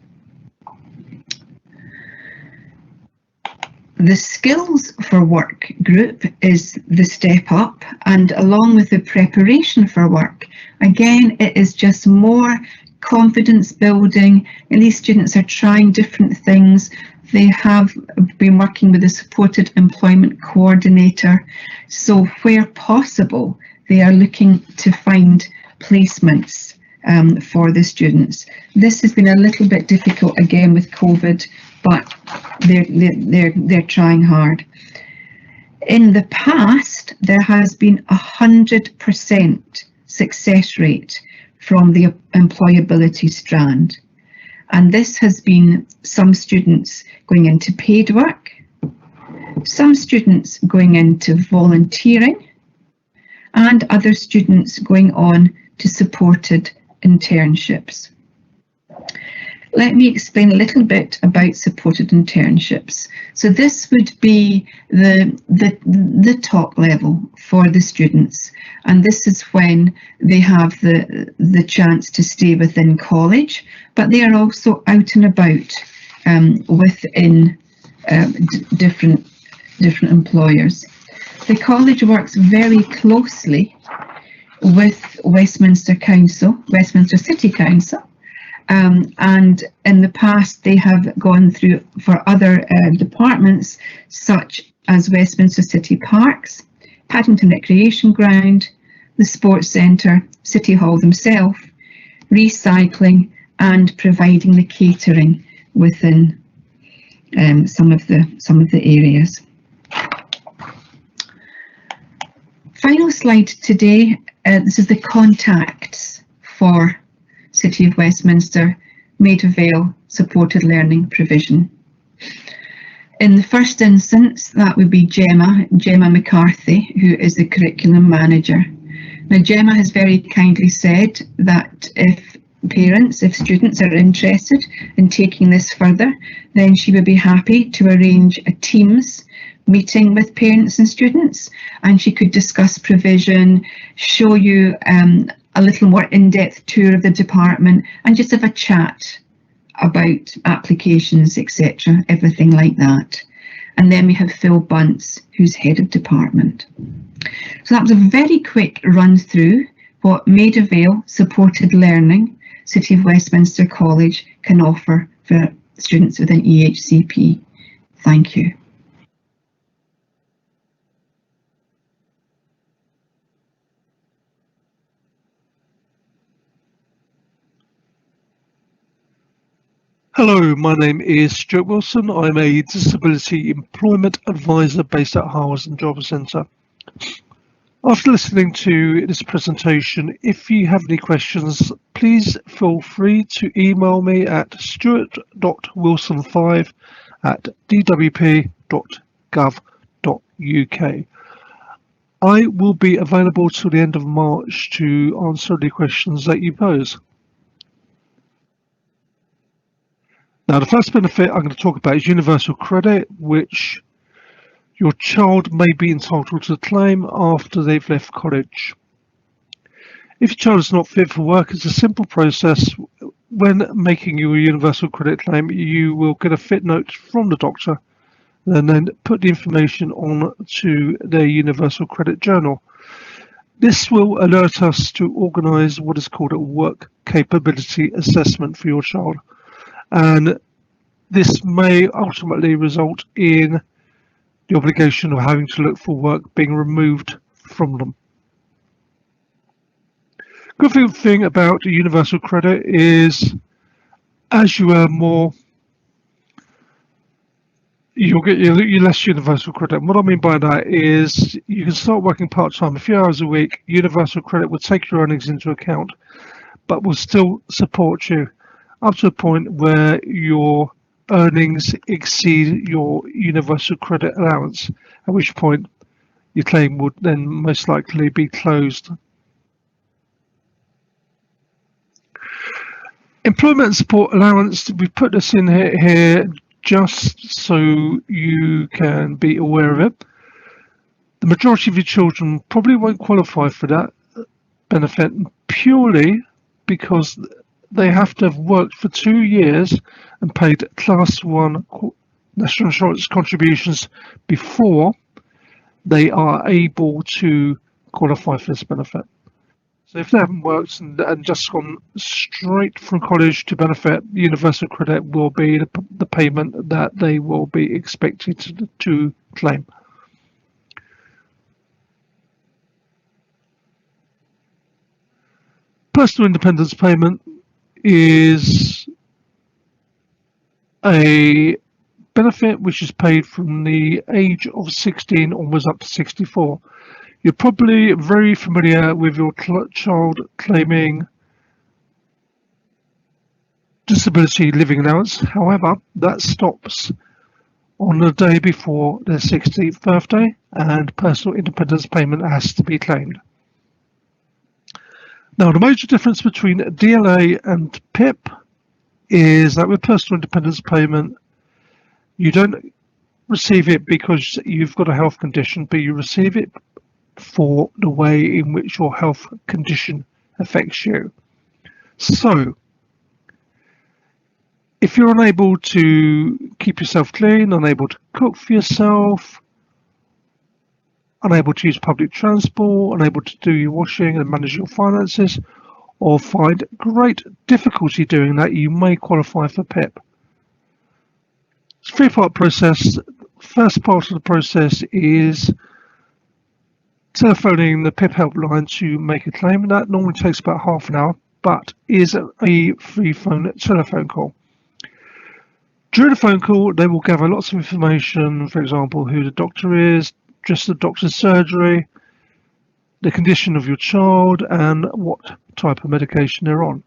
The skills for work group is the step up, and along with the preparation for work, again, it is just more confidence building, and these students are trying different things. They have been working with a supported employment coordinator, so where possible, they are looking to find placements for the students. This has been a little bit difficult again with COVID, but they're trying hard. In the past, there has been 100% success rate from the employability strand. And this has been some students going into paid work, some students going into volunteering, and other students going on to supported internships. let me explain a little bit about supported internships. So this would be the top level for the students, and this is when they have the chance to stay within college, but they are also out and about within different employers. The college works very closely with Westminster City Council, and in the past they have gone through for other departments such as Westminster City Parks, Paddington Recreation Ground, the Sports Centre, City Hall themselves, recycling, and providing the catering within some of the areas. Final slide today. This is the contacts for City of Westminster Maida Vale supported learning provision. In the first instance, that would be Gemma McCarthy, who is the curriculum manager. Now, Gemma has very kindly said that if students are interested in taking this further, then she would be happy to arrange a Teams meeting with parents and students, and she could discuss provision, show you a little more in-depth tour of the department, and just have a chat about applications, etc., everything like that. And then we have Phil Bunce, who's head of department. So that was a very quick run through what Maida Vale supported learning City of Westminster College can offer for students within EHCP. Thank you. Hello, my name is Stuart Wilson. I'm a Disability Employment Advisor based at Harrow and Job Centre. After listening to this presentation, if you have any questions, please feel free to email me at stuart.wilson5@dwp.gov.uk. I will be available till the end of March to answer any questions that you pose. Now, the first benefit I'm going to talk about is universal credit, which your child may be entitled to claim after they've left college. If your child is not fit for work, it's a simple process. When making your universal credit claim, you will get a fit note from the doctor and then put the information on to their universal credit journal. This will alert us to organise what is called a work capability assessment for your child. And this may ultimately result in the obligation of having to look for work being removed from them. Good thing about the universal credit is as you earn more, you'll get your less universal credit. And what I mean by that is you can start working part-time, a few hours a week. Universal credit will take your earnings into account, but will still support you up to a point where your earnings exceed your universal credit allowance, at which point your claim would then most likely be closed. Employment support allowance, we put this in here just so you can be aware of it. The majority of your children probably won't qualify for that benefit purely because they have to have worked for 2 years and paid Class 1 National Insurance contributions before they are able to qualify for this benefit. So if they haven't worked and just gone straight from college to benefit, universal credit will be the payment that they will be expected to claim. Personal independence payment is a benefit which is paid from the age of 16 onwards up to 64. You're probably very familiar with your child claiming disability living allowance. However, that stops on the day before their 16th birthday and personal independence payment has to be claimed. Now, the major difference between DLA and PIP is that with personal independence payment, you don't receive it because you've got a health condition, but you receive it for the way in which your health condition affects you. So, if you're unable to keep yourself clean, unable to cook for yourself, unable to use public transport, unable to do your washing and manage your finances, or find great difficulty doing that, you may qualify for PIP. It's a three-part process. First part of the process is telephoning the PIP helpline to make a claim, and that normally takes about half an hour, but is a free phone telephone call. During the phone call, they will gather lots of information, for example, who the doctor is, just the doctor's surgery, the condition of your child, and what type of medication they're on.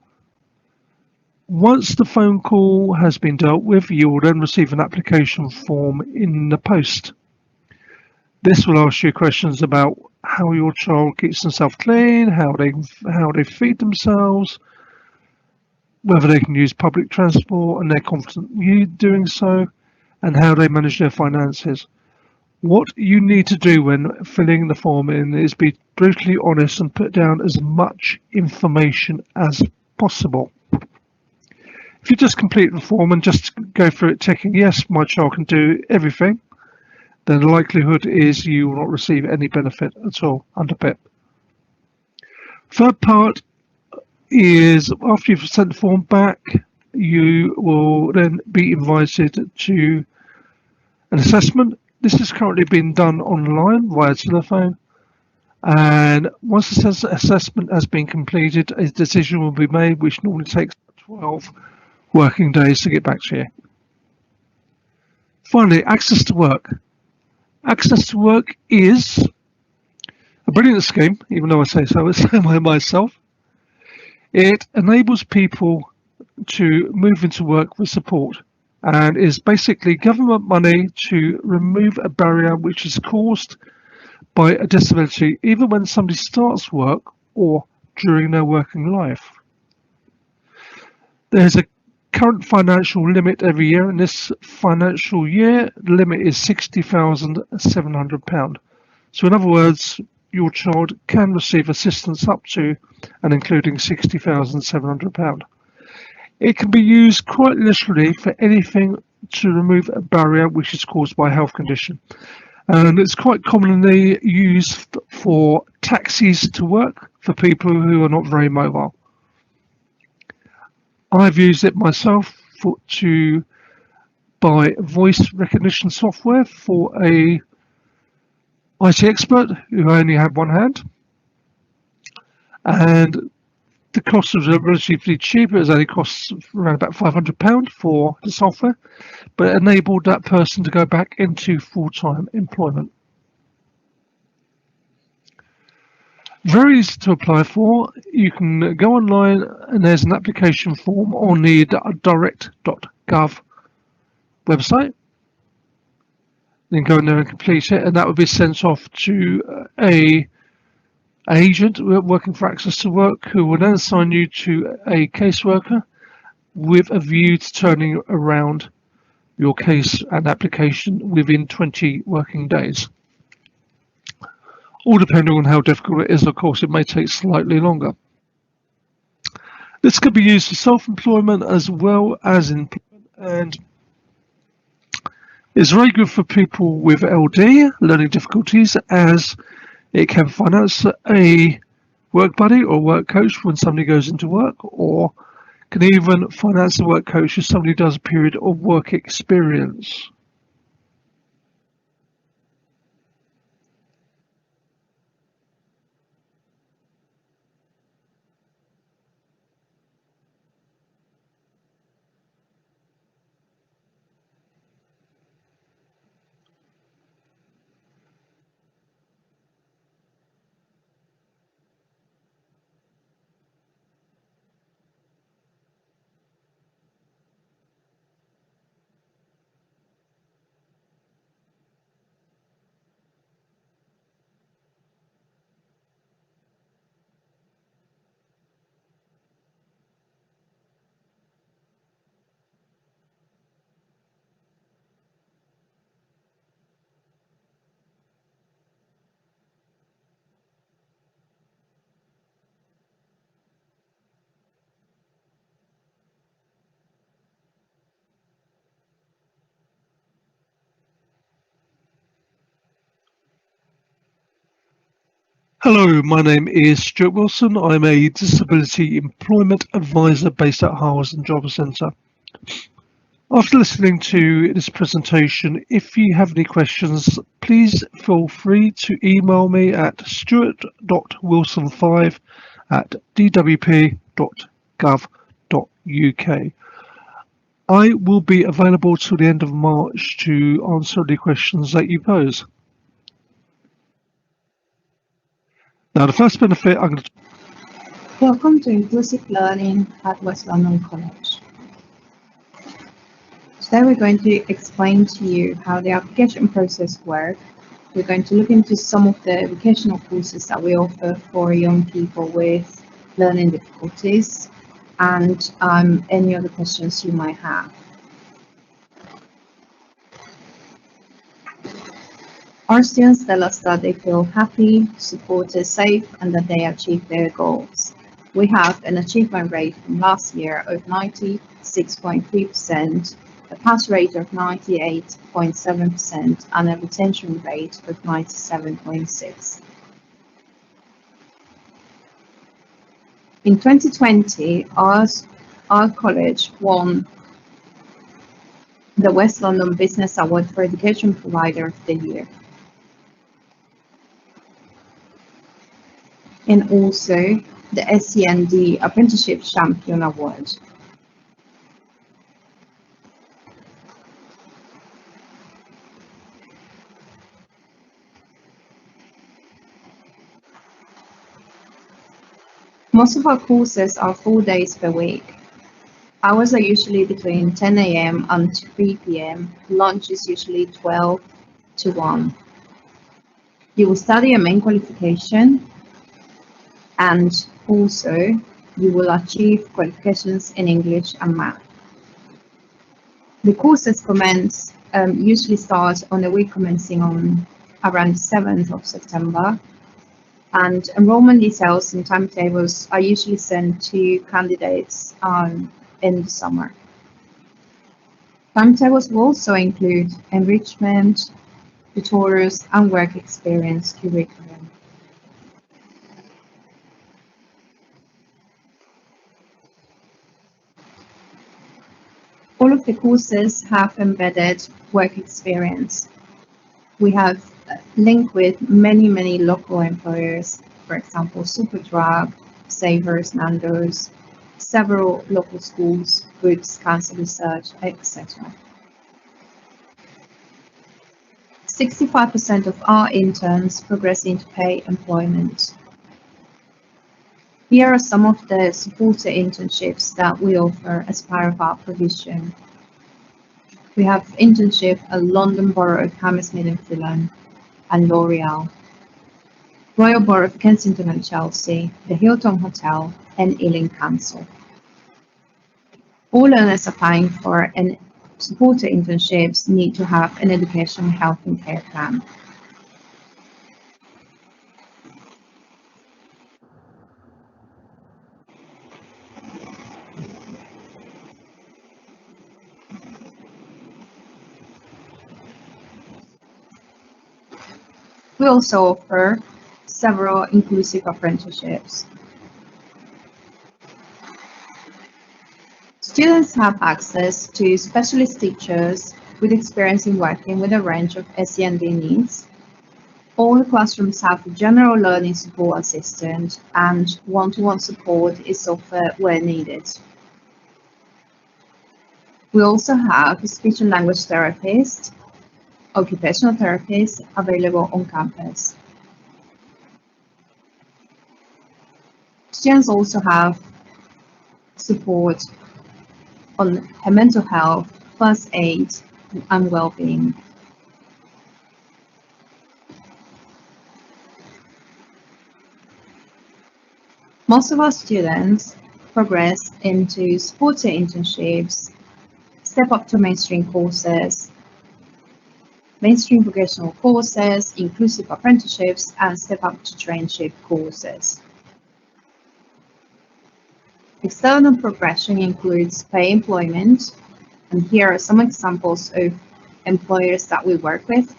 Once the phone call has been dealt with, you will then receive an application form in the post. This will ask you questions about how your child keeps themselves clean, how they feed themselves, whether they can use public transport and they're confident you doing so, and how they manage their finances. What you need to do when filling the form in is be brutally honest and put down as much information as possible. If you just complete the form and just go through it ticking, yes, my child can do everything, then the likelihood is you will not receive any benefit at all under PIP. Third part is after you've sent the form back, you will then be invited to an assessment. This is currently being done online via telephone, and once the assessment has been completed, a decision will be made, which normally takes 12 working days to get back to you. Finally, access to work. Access to work is a brilliant scheme, even though I say so myself. It enables people to move into work with support and is basically government money to remove a barrier which is caused by a disability, either when somebody starts work or during their working life. There's a current financial limit every year, and this financial year the limit is £60,700. So in other words, your child can receive assistance up to and including £60,700. It can be used quite literally for anything to remove a barrier which is caused by a health condition. And it's quite commonly used for taxis to work for people who are not very mobile. I've used it myself to buy voice recognition software for a IT expert who only had one hand, and the cost was relatively cheap. It was only cost around about £500 for the software, but it enabled that person to go back into full-time employment. Very easy to apply for. You can go online and there's an application form on the direct.gov website. Then go in there and complete it, and that would be sent off to a agent working for Access to Work, who will then assign you to a caseworker with a view to turning around your case and application within 20 working days. All depending on how difficult it is, of course, it may take slightly longer. This could be used for self-employment as well as employment, and it's very good for people with LD, learning difficulties, as it can finance a work buddy or work coach when somebody goes into work, or can even finance a work coach if somebody does a period of work experience. Hello, my name is Stuart Wilson. I'm a Disability Employment Advisor based at Harrow and Jobs Centre. After listening to this presentation, if you have any questions, please feel free to email me at stuart.wilson5@dwp.gov.uk. I will be available till the end of March to answer any questions that you pose. Now, the first benefit I'm going to Welcome to Inclusive Learning at West London College. Today we're going to explain to you how the application process works. We're going to look into some of the vocational courses that we offer for young people with learning difficulties and any other questions you might have. Our students tell us that they feel happy, supported, safe, and that they achieve their goals. We have an achievement rate from last year of 96.3%, a pass rate of 98.7%, and a retention rate of 97.6%. In 2020, our college won the West London Business Award for Education Provider of the Year. And also the SEND Apprenticeship Champion Award. Most of our courses are 4 days per week. Hours are usually between 10 a.m. and 3 p.m. Lunch is usually 12 to 1. You will study a main qualification, and also you will achieve qualifications in English and math. The courses usually start on the week commencing on around the 7th of September, and enrollment details and timetables are usually sent to candidates in the summer. Timetables will also include enrichment, tutorials, and work experience curriculum. All of the courses have embedded work experience. We have linked with many local employers, for example, Superdrug, Savers, Nando's, several local schools, Boots, Cancer Research, etc. 65% of our interns progress into paid employment. Here are some of the supported internships that we offer as part of our provision. We have internship at London Borough of Hammersmith and Fulham and L'Oreal, Royal Borough of Kensington and Chelsea, the Hilton Hotel, and Ealing Council. All learners applying for an supported internships need to have an education, health and care plan. We also offer several inclusive apprenticeships. Students have access to specialist teachers with experience in working with a range of SEND needs. All the classrooms have a general learning support assistant, and one-to-one support is offered where needed. We also have a speech and language therapist, occupational therapists available on campus. Students also have support on mental health, first aid, and well-being. Most of our students progress into supported internships, step up to mainstream courses, mainstream vocational courses, inclusive apprenticeships, and step up to traineeship courses. External progression includes paid employment, and here are some examples of employers that we work with: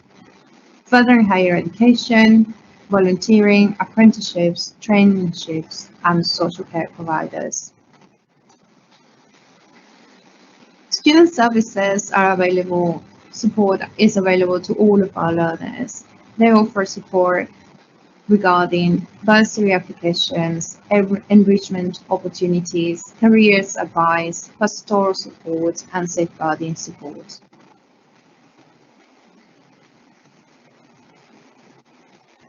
further higher education, volunteering, apprenticeships, traineeships, and social care providers. Student services are available, support is available to all of our learners. They offer support regarding bursary applications, enrichment opportunities, careers advice, pastoral support, and safeguarding support.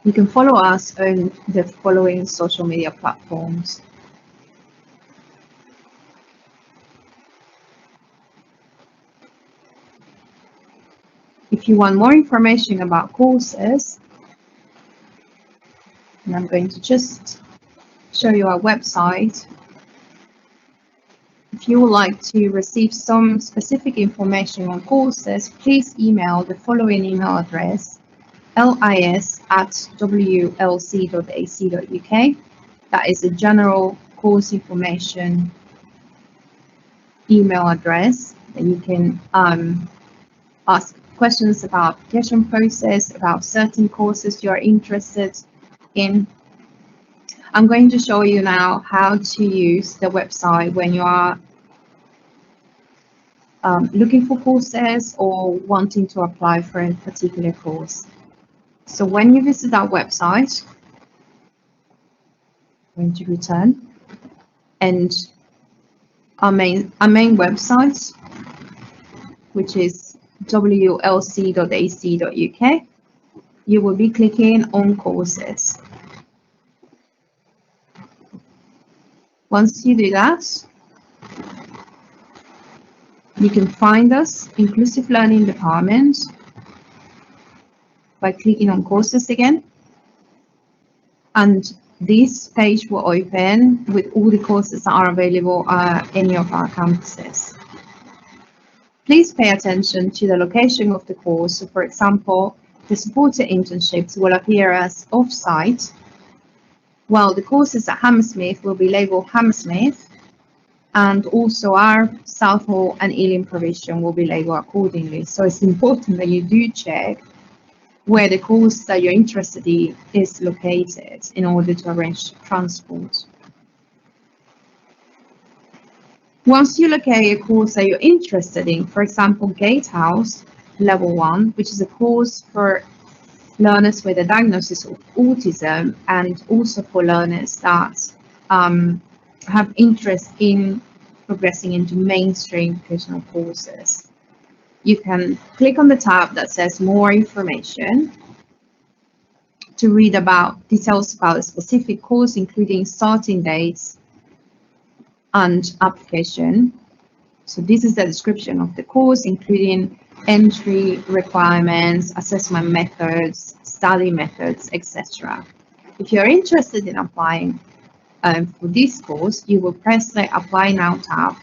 You can follow us on the following social media platforms. If you want more information about courses, and I'm going to just show you our website. If you would like to receive some specific information on courses, please email the following email address: lis@wlc.ac.uk. That is a general course information email address that you can ask questions about application process, about certain courses you are interested in. I'm going to show you now how to use the website when you are looking for courses or wanting to apply for a particular course. So when you visit our website, I'm going to return, and our main website, which is wlc.ac.uk, you will be clicking on courses. Once you do that, you can find us, Inclusive Learning Department, by clicking on courses again. And this page will open with all the courses that are available at any of our campuses. Please pay attention to the location of the course. So for example, the supported internships will appear as off-site, while the courses at Hammersmith will be labelled Hammersmith, and also our Southall and Ealing provision will be labelled accordingly. So it's important that you do check where the course that you're interested in is located in order to arrange transport. Once you locate a course that you're interested in, for example, Gatehouse Level 1, which is a course for learners with a diagnosis of autism and also for learners that have interest in progressing into mainstream vocational courses. You can click on the tab that says More Information to read about details about a specific course, including starting dates and application. So this is the description of the course, including entry requirements, assessment methods, study methods, etc. If you're interested in applying for this course, you will press the Apply Now tab,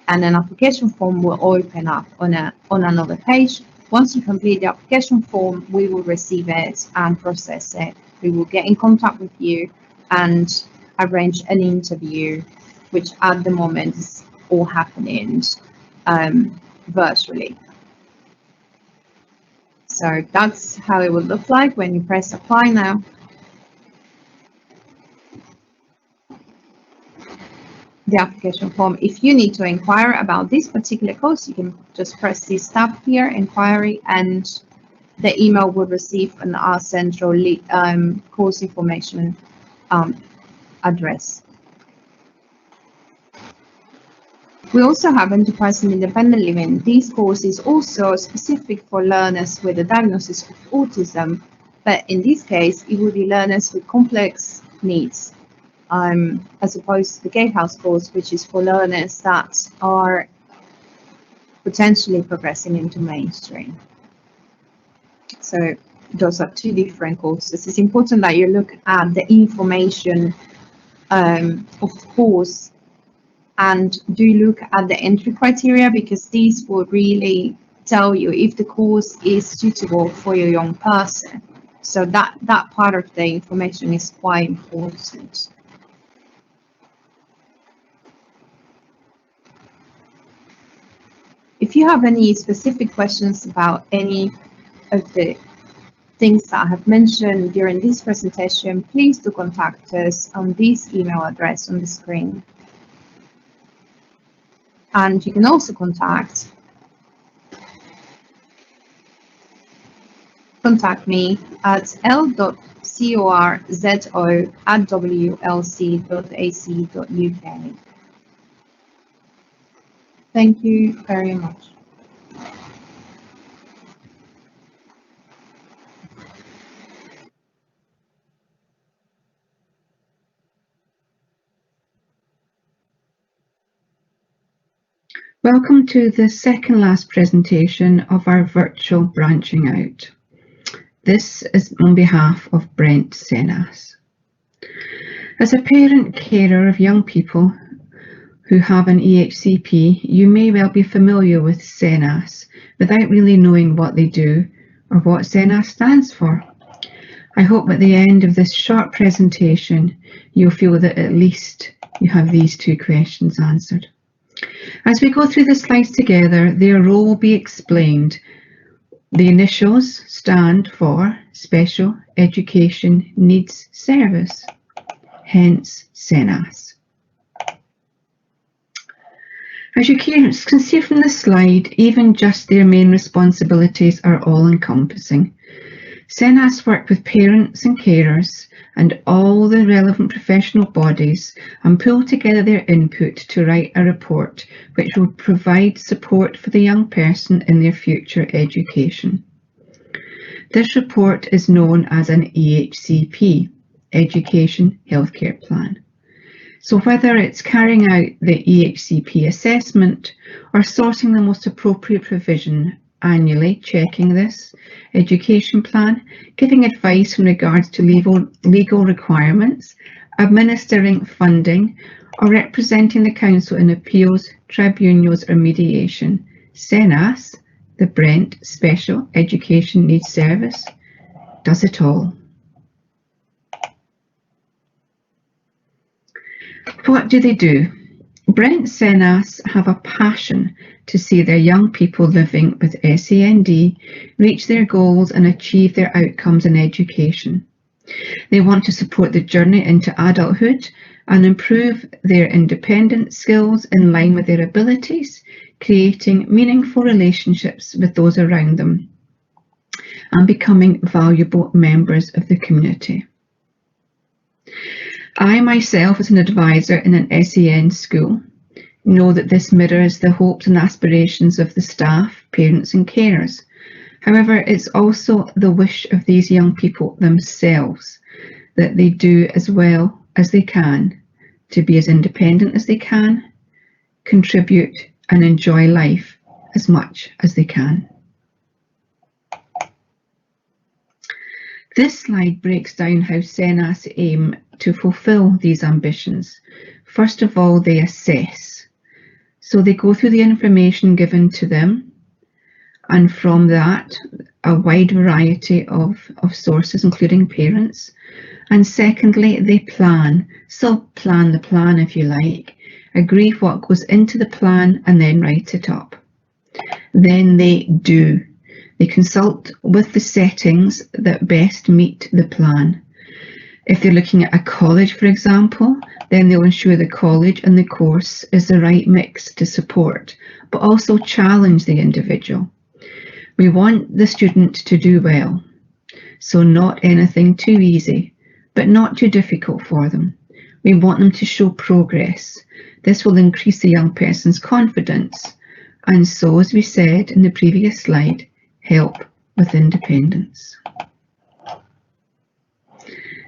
and an application form will open up on another page. Once you complete the application form, we will receive it and process it. We will get in contact with you and arrange an interview, which at the moment is all happening virtually. So that's how it will look like when you press Apply Now. The application form. If you need to inquire about this particular course, you can just press this tab here, Inquiry, and the email will receive an our central course information address. We also have Enterprise and Independent Living. This course is also specific for learners with a diagnosis of autism, but in this case, it will be learners with complex needs, as opposed to the Gatehouse course, which is for learners that are potentially progressing into mainstream. So those are two different courses. It's important that you look at the information of the course and do look at the entry criteria, because these will really tell you if the course is suitable for your young person. So that part of the information is quite important. If you have any specific questions about any of the things that I have mentioned during this presentation, please do contact us on this email address on the screen. And you can also contact me at l.corzo@wlc.ac.uk. Thank you very much. Welcome to the second last presentation of our virtual branching out. This is on behalf of Brent SENDIAS. As a parent carer of young people who have an EHCP, you may well be familiar with SENDIAS without really knowing what they do or what SENDIAS stands for. I hope at the end of this short presentation you'll feel that at least you have these two questions answered. As we go through the slides together, their role will be explained. The initials stand for Special Education Needs Service, hence SENDIAS. As you can see from the slide, even just their main responsibilities are all-encompassing. SENDIAS work with parents and carers and all the relevant professional bodies and pull together their input to write a report which will provide support for the young person in their future education. This report is known as an EHCP, Education Healthcare Plan. So whether it's carrying out the EHCP assessment or sourcing the most appropriate provision annually, checking this education plan, giving advice in regards to legal requirements, administering funding, or representing the council in appeals, tribunals or mediation, SENDIAS, the Brent Special Education Needs Service, does it all. What do they do? Brent SENDIAS have a passion to see their young people living with SEND reach their goals and achieve their outcomes in education. They want to support the journey into adulthood and improve their independent skills in line with their abilities, creating meaningful relationships with those around them, and becoming valuable members of the community. I myself, as an advisor in an SEN school, know that this mirrors the hopes and aspirations of the staff, parents and carers. However, it's also the wish of these young people themselves that they do as well as they can to be as independent as they can, contribute and enjoy life as much as they can. This slide breaks down how SENDIAS aim to fulfil these ambitions. First of all, they assess. So they go through the information given to them, and from that, a wide variety of sources, including parents. And secondly, they plan. So plan the plan, if you like, agree what goes into the plan and then write it up. Then they do. They consult with the settings that best meet the plan. If they're looking at a college, for example, then they'll ensure the college and the course is the right mix to support, but also challenge the individual. We want the student to do well, so not anything too easy, but not too difficult for them. We want them to show progress. This will increase the young person's confidence, and so, as we said in the previous slide, help with independence.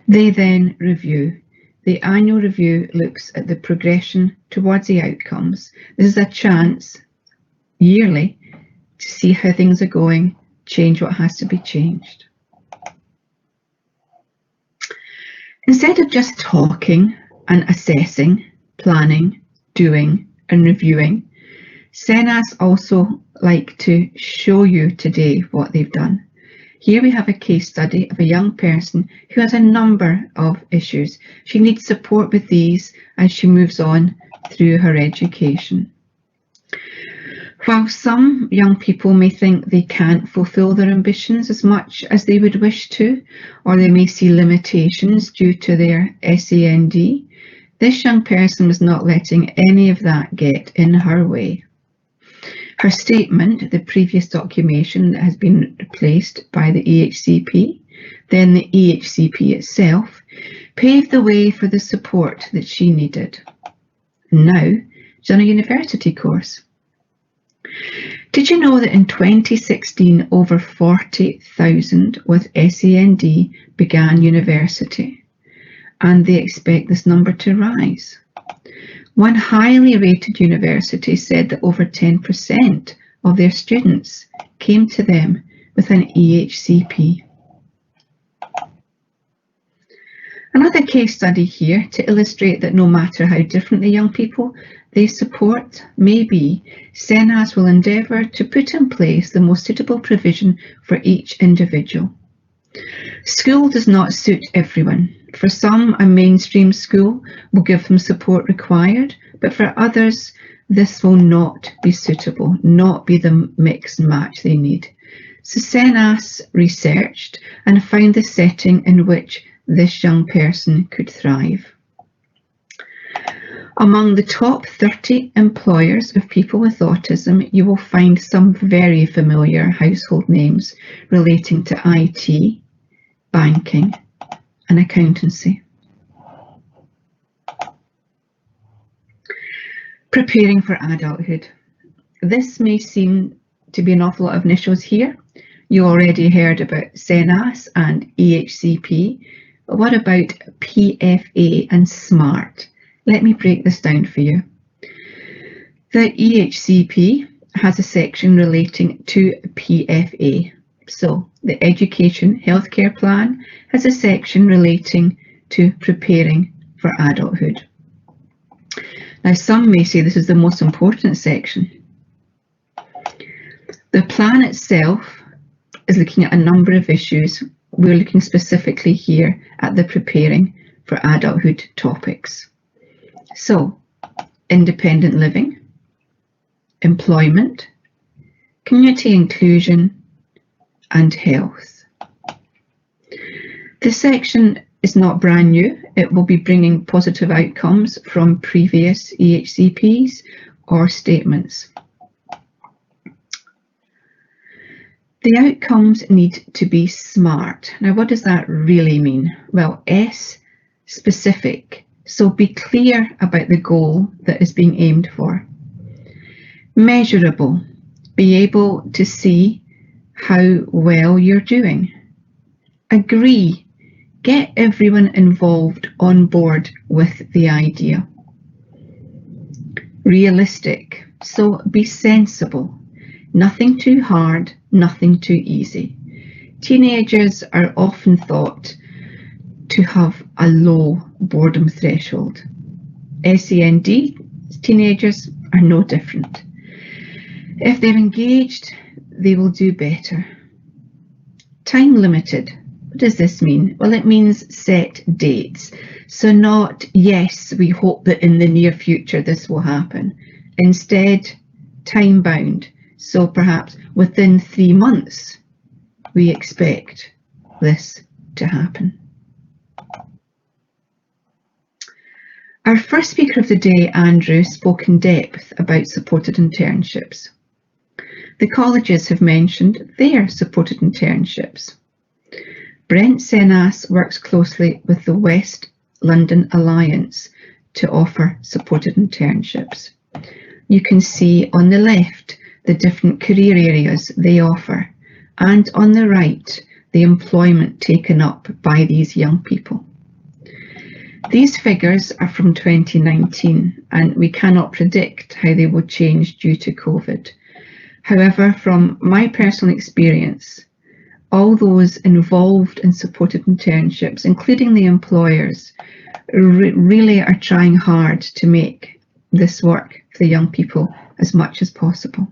They then review. The annual review looks at the progression towards the outcomes. This is a chance yearly to see how things are going, change what has to be changed. Instead of just talking and assessing, planning, doing and reviewing, SENDIAS also like to show you today what they've done. Here we have a case study of a young person who has a number of issues. She needs support with these as she moves on through her education. While some young people may think they can't fulfil their ambitions as much as they would wish to, or they may see limitations due to their SEND, this young person was not letting any of that get in her way. Her statement, the previous documentation that has been replaced by the EHCP, then the EHCP itself, paved the way for the support that she needed. Now, she's on a university course. Did you know that in 2016, over 40,000 with SEND began university, and they expect this number to rise? One highly rated university said that over 10% of their students came to them with an EHCP. Another case study here to illustrate that no matter how different the young people they support may be, SENDIAS will endeavour to put in place the most suitable provision for each individual. School does not suit everyone. For some, a mainstream school will give them support required, but for others, this will not be suitable, not be the mix and match they need. So SENDIAS researched and found the setting in which this young person could thrive. Among the top 30 employers of people with autism, you will find some very familiar household names relating to IT, banking, and accountancy. Preparing for adulthood. This may seem to be an awful lot of initials here. You already heard about SENDIAS and EHCP. But what about PFA and SMART? Let me break this down for you. The EHCP has a section relating to PFA. So the Education Healthcare Plan has a section relating to preparing for adulthood. Now, some may say this is the most important section. The plan itself is looking at a number of issues. We're looking specifically here at the preparing for adulthood topics. So, independent living, employment, community inclusion, and health. This section is not brand new. It will be bringing positive outcomes from previous EHCPs or statements. The outcomes need to be SMART. Now, what does that really mean? Well, S, specific. So be clear about the goal that is being aimed for. Measurable. Be able to see how well you're doing. Agree. Get everyone involved on board with the idea. Realistic. So be sensible. Nothing too hard, nothing too easy. Teenagers are often thought to have a low boredom threshold. SEND teenagers are no different. If they're engaged, they will do better. Time limited. What does this mean? Well, it means set dates. So not, yes, we hope that in the near future this will happen. Instead, time bound. So perhaps within 3 months, we expect this to happen. Our first speaker of the day, Andrew, spoke in depth about supported internships. The colleges have mentioned their supported internships. Brent SENDIAS works closely with the West London Alliance to offer supported internships. You can see on the left the different career areas they offer, and on the right the employment taken up by these young people. These figures are from 2019 and we cannot predict how they will change due to COVID. However, from my personal experience, all those involved in supported internships, including the employers, really are trying hard to make this work for the young people as much as possible.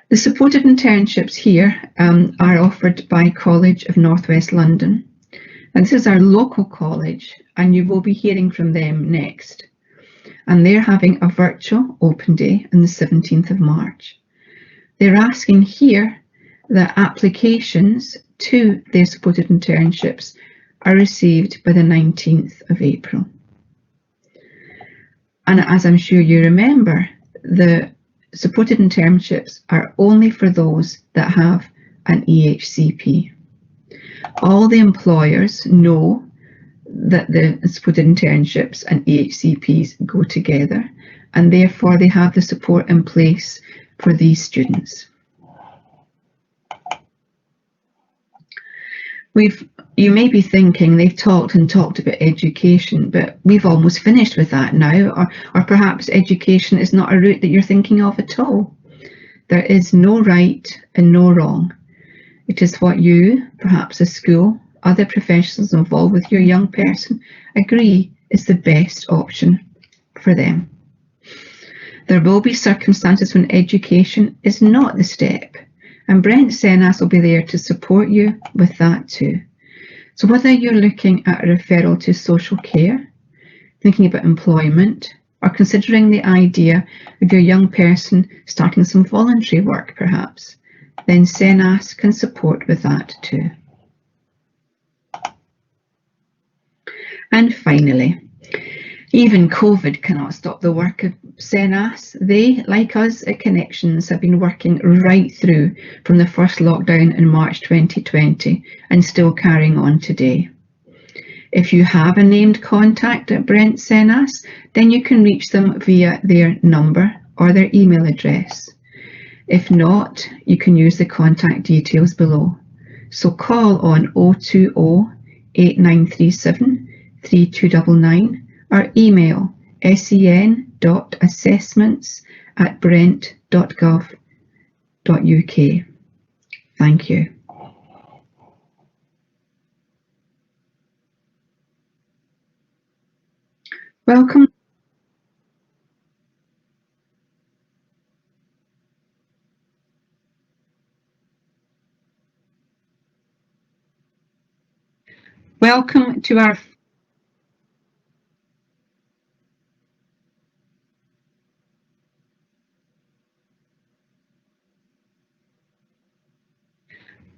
The supported internships here are offered by College of North West London. And this is our local college, and you will be hearing from them next. and they're having a virtual open day on the 17th of March. They're asking here that applications to their supported internships are received by the 19th of April. And as I'm sure you remember, the supported internships are only for those that have an EHCP. All the employers know that the supported internships and EHCPs go together, and therefore they have the support in place for these students. You may be thinking they've talked about education, but we've almost finished with that now, or perhaps education is not a route that you're thinking of at all. There is no right and no wrong. It is what you, perhaps a school, other professionals involved with your young person, agree is the best option for them. There will be circumstances when education is not the step, and Brent SENDIAS will be there to support you with that too. So whether you're looking at a referral to social care, thinking about employment, or considering the idea of your young person starting some voluntary work perhaps, then SENDIAS can support with that too. And finally, even COVID cannot stop the work of SENDIAS. They, like us at Connexions, have been working right through from the first lockdown in March 2020 and still carrying on today. If you have a named contact at Brent SENDIAS, then you can reach them via their number or their email address. If not, you can use the contact details below. So call on 020 8937 3299 or email sen.assessments@brent.gov.uk. Thank you. Welcome.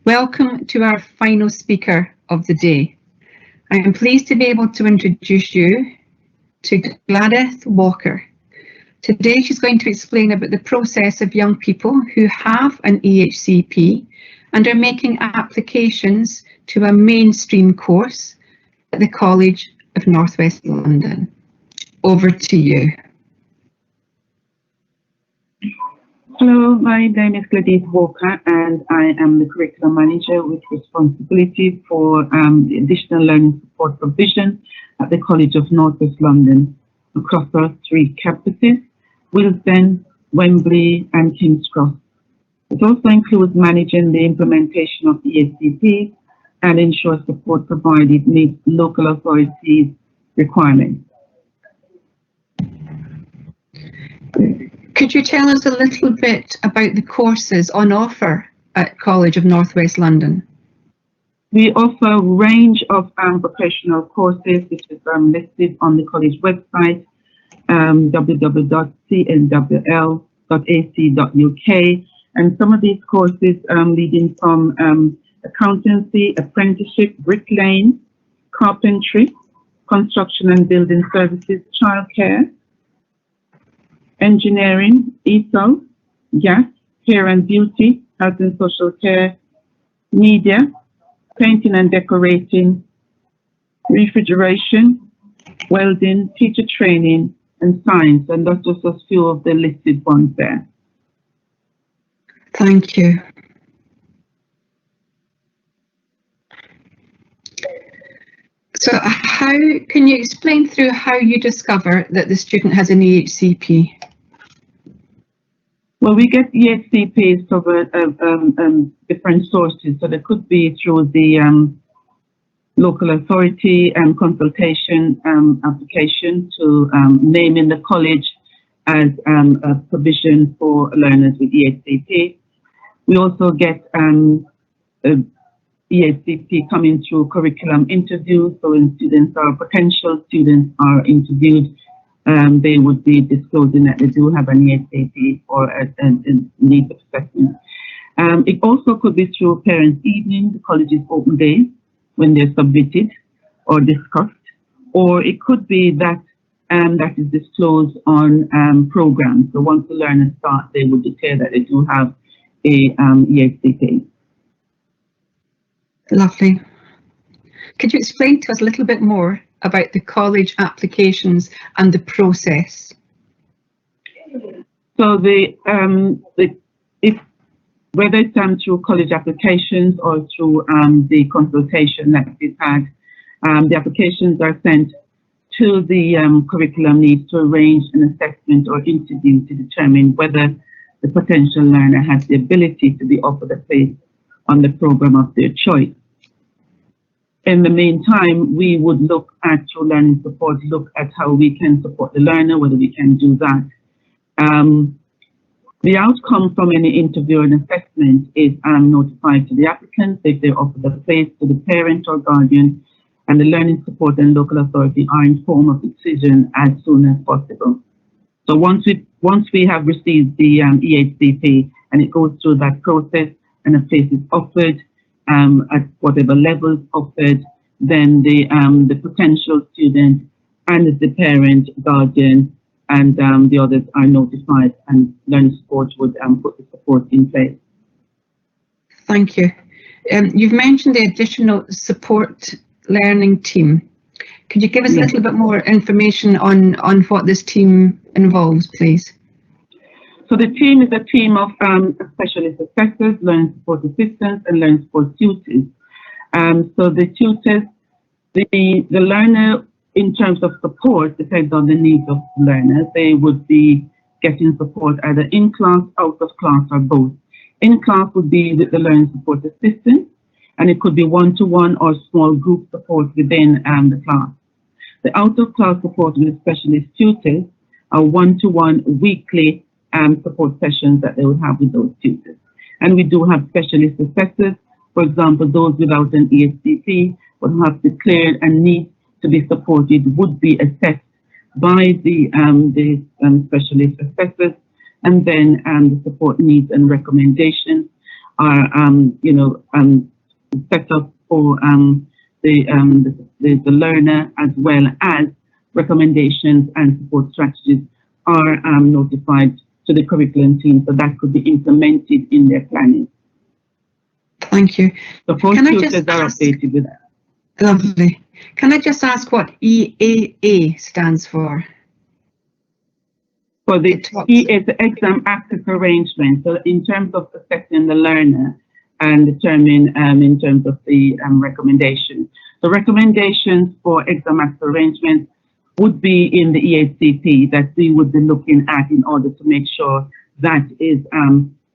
Welcome to our final speaker of the day. I am pleased to be able to introduce you to Gladys Walker. Today she's going to explain about the process of young people who have an EHCP and are making applications to a mainstream course at the College of North West London. Over to you. Hello, my name is Gladys Walker and I am the Curriculum Manager with responsibility for the additional learning support provision at the College of North West London across our 3 campuses, Willesden, Wembley and King's Cross. It also includes managing the implementation of EHCP and ensure support provided meets local authorities' requirements. Could you tell us a little bit about the courses on offer at College of North West London? We offer a range of vocational courses, which is listed on the college website, www.cnwl.ac.uk. And some of these courses leading from accountancy, apprenticeship, bricklaying, carpentry, construction and building services, childcare, engineering, ESOL, gas, hair and beauty, health and social care, media, painting and decorating, refrigeration, welding, teacher training, and science. And that's just a few of the listed ones there. Thank you. So how can you explain through how you discover that the student has an EHCP? Well, we get EHCPs from different sources. So there could be through the local authority and consultation application to naming the college as a provision for learners with EHCP. We also get EHCP coming through curriculum interviews. So when students or potential students are interviewed, they would be disclosing that they do have an EHCP or a needs assessment. It also could be through parents' evening, the college's open days, when they're submitted or discussed, or it could be that that is disclosed on programs. So once the learners start, they would declare that they do have a EHCP. Lovely. Could you explain to us a little bit more about the college applications and the process? So whether it's through college applications or through the consultation that we've had, the applications are sent to the curriculum lead to arrange an assessment or interview to determine whether the potential learner has the ability to be offered a place on the program of their choice. In the meantime, we would look at, through learning support, look at how we can support the learner, whether we can do that. The outcome from any interview and assessment is notified to the applicants if they're offered a place, to the parent or guardian, and the learning support and local authority are informed of the decision as soon as possible. So once we have received the EHCP and it goes through that process and a place is offered at whatever levels offered, then the potential student and the parent, guardian, and the others are notified, and learning support would put the support in place. Thank you. You've mentioned the additional support learning team. Could you give us a little bit more information on what this team involves, please? So the team is a team of specialist assessors, learning support assistants, and learning support tutors. So the tutors, the learner, in terms of support, depends on the needs of the learners. They would be getting support either in class, out of class, or both. In class would be with the learning support assistant, and it could be one-to-one or small group support within the class. The out of class support with specialist tutors are one-to-one weekly support sessions that they would have with those tutors. And we do have specialist assessors. For example, those without an EHCP would have declared a need to be supported would be assessed by the specialist assessors, and then the support needs and recommendations are set up for the learner, as well as recommendations and support strategies are notified to the curriculum team, so that could be implemented in their planning. Thank you. The four tutors are updated with that. Lovely. Can I just ask what EAA stands for? For the E is the exam access arrangement. So in terms of assessing the learner and determine in terms of the recommendations. The recommendations for exam access arrangements would be in the EHCP that we would be looking at in order to make sure that is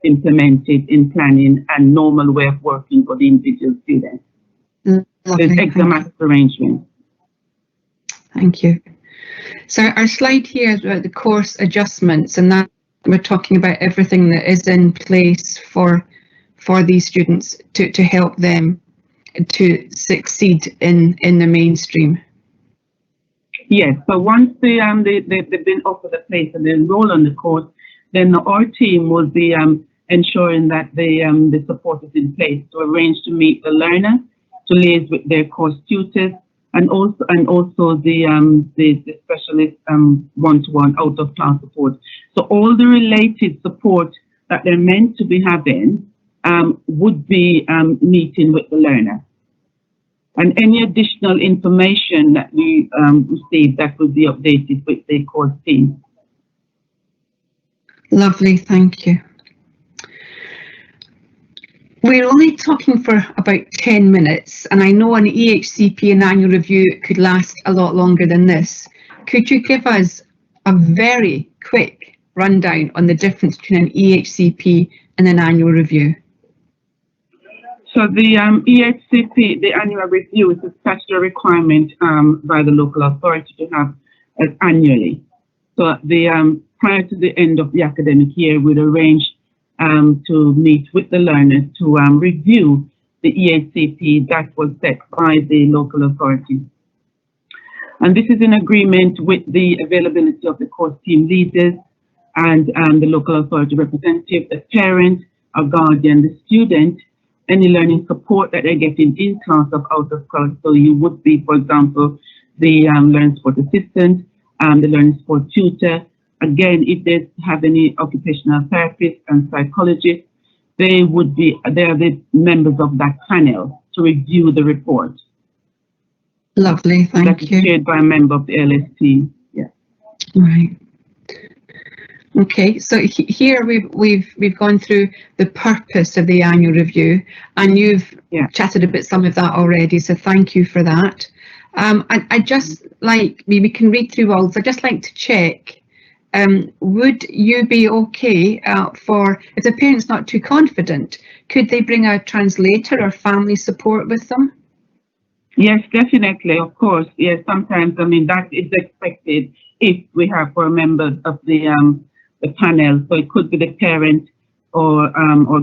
implemented in planning and normal way of working for the individual students. There's exam access arrangements. Thank you. So our slide here is about the course adjustments, and that we're talking about everything that is in place for these students to help them to succeed in the mainstream. Yes, so once they've been offered a place and they enroll on the course, then our team will be ensuring that the support is in place to arrange to meet the learner, to liaise with their course tutors, and also the specialist one-to-one out of class support. So all the related support that they're meant to be having would be meeting with the learner. And any additional information that we receive, that will be updated with the course team. Lovely, thank you. We're only talking for about 10 minutes, and I know an EHCP and annual review could last a lot longer than this. Could you give us a very quick rundown on the difference between an EHCP and an annual review? So the EHCP, the annual review, is a statutory requirement by the local authority to have annually. So prior to the end of the academic year, we'd arrange to meet with the learners to review the EHCP that was set by the local authority. And this is in agreement with the availability of the course team leaders and the local authority representative, the parent, or guardian, the student, any learning support that they're getting in class or out of class. So you would be, for example, the learning support assistant, the learning support tutor. Again, if they have any occupational therapists and psychologists, they are the members of that panel to review the report. Lovely, thank you. That's chaired by a member of the LS team. Yeah. Right. Okay, so here we've gone through the purpose of the annual review, and you've chatted about some of that already. So thank you for that. I just like we can read through all. So I'd just like to check. Would you be okay for if the parent's not too confident? Could they bring a translator or family support with them? Yes, definitely, of course. Yes, sometimes, I mean, that is expected if we have for members of the panel. So it could be the parent or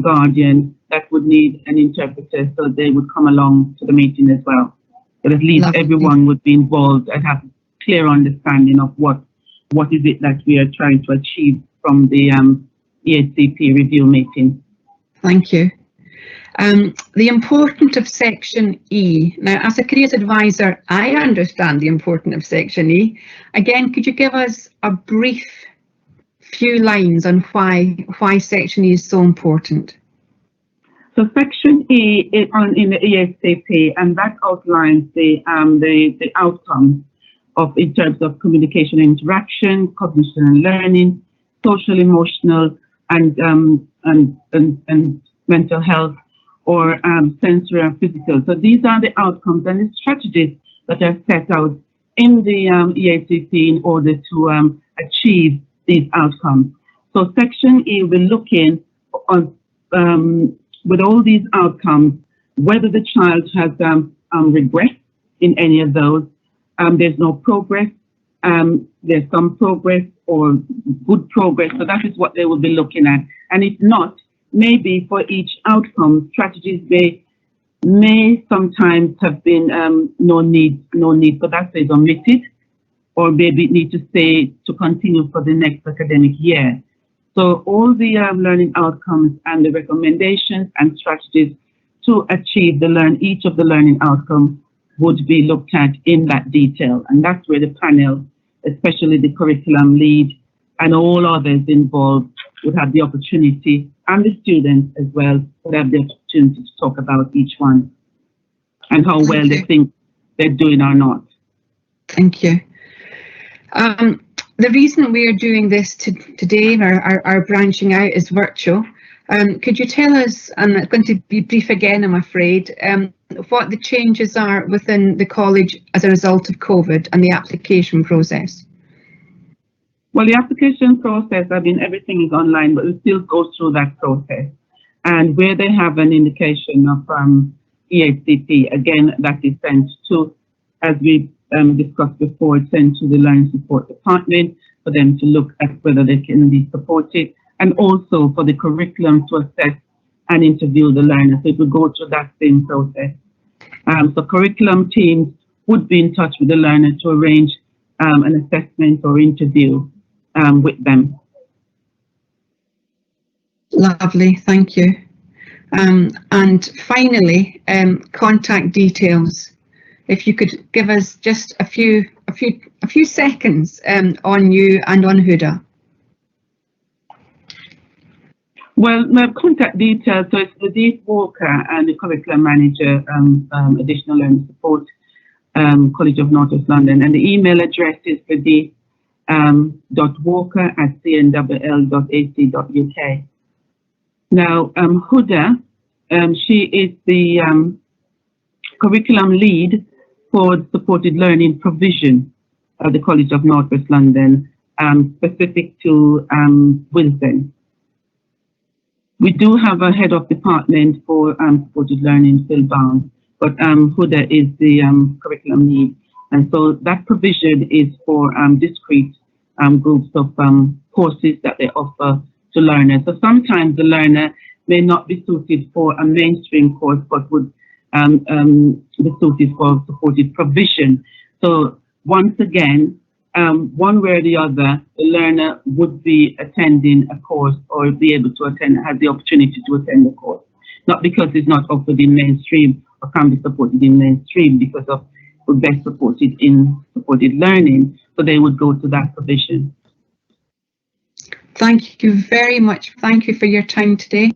guardian that would need an interpreter, so they would come along to the meeting as well. But at least everyone would be involved and have clear understanding of what is it that we are trying to achieve from the EHCP review meeting. Thank you. The importance of Section E. Now, as a careers advisor, I understand the importance of Section E. Again, could you give us a brief few lines on why Section E is so important? So Section E is in the EHCP, and that outlines the outcomes in terms of communication and interaction, cognition and learning, social, emotional, and mental health, or sensory and physical. So these are the outcomes and the strategies that are set out in the EHCP in order to achieve these outcomes. So Section E will look in on with all these outcomes, whether the child has regressed in any of those, there's no progress, there's some progress or good progress. So that is what they will be looking at. And if not, maybe for each outcome, strategies may sometimes have been no need for that, so it's omitted, or maybe need to stay to continue for the next academic year. So all the learning outcomes and the recommendations and strategies to achieve each of the learning outcomes would be looked at in that detail. And that's where the panel, especially the curriculum lead and all others involved, would have the opportunity, and the students as well, would have the opportunity to talk about each one and how well they think they're doing or not. Thank you. The reason we are doing this today, our branching out, is virtual. Could you tell us, and it's going to be brief again, I'm afraid, what the changes are within the college as a result of COVID and the application process? Well, the application process, I mean, everything is online, but we still go through that process. And where they have an indication of EHCP, again, that is sent to, as we discussed before, it's sent to the Learning Support Department for them to look at whether they can be supported, and also for the curriculum to assess and interview the learner. So it will go through that same process. So curriculum teams would be in touch with the learner to arrange an assessment or interview with them. Lovely, thank you. And finally, contact details. If you could give us just a few seconds on you and on Huda. Well, my contact details, so it's Gladice Walker and the curriculum manager, additional learning support, College of North West London, and the email address is gladice.walker@cnwl.ac.uk. Now, Huda, she is the curriculum lead for supported learning provision at the College of North West London, specific to Wilson. We do have a head of department for supported learning, Phil Barnes, but Huda is the curriculum lead. And so that provision is for discrete groups of courses that they offer to learners. So sometimes the learner may not be suited for a mainstream course, but would be suited for supported provision. So once again, one way or the other, the learner would be attending a course or be able to attend, has the opportunity to attend the course. Not because it's not offered in mainstream or can be supported in mainstream, because of the best supported in supported learning, so they would go to that provision. Thank you very much. Thank you for your time today.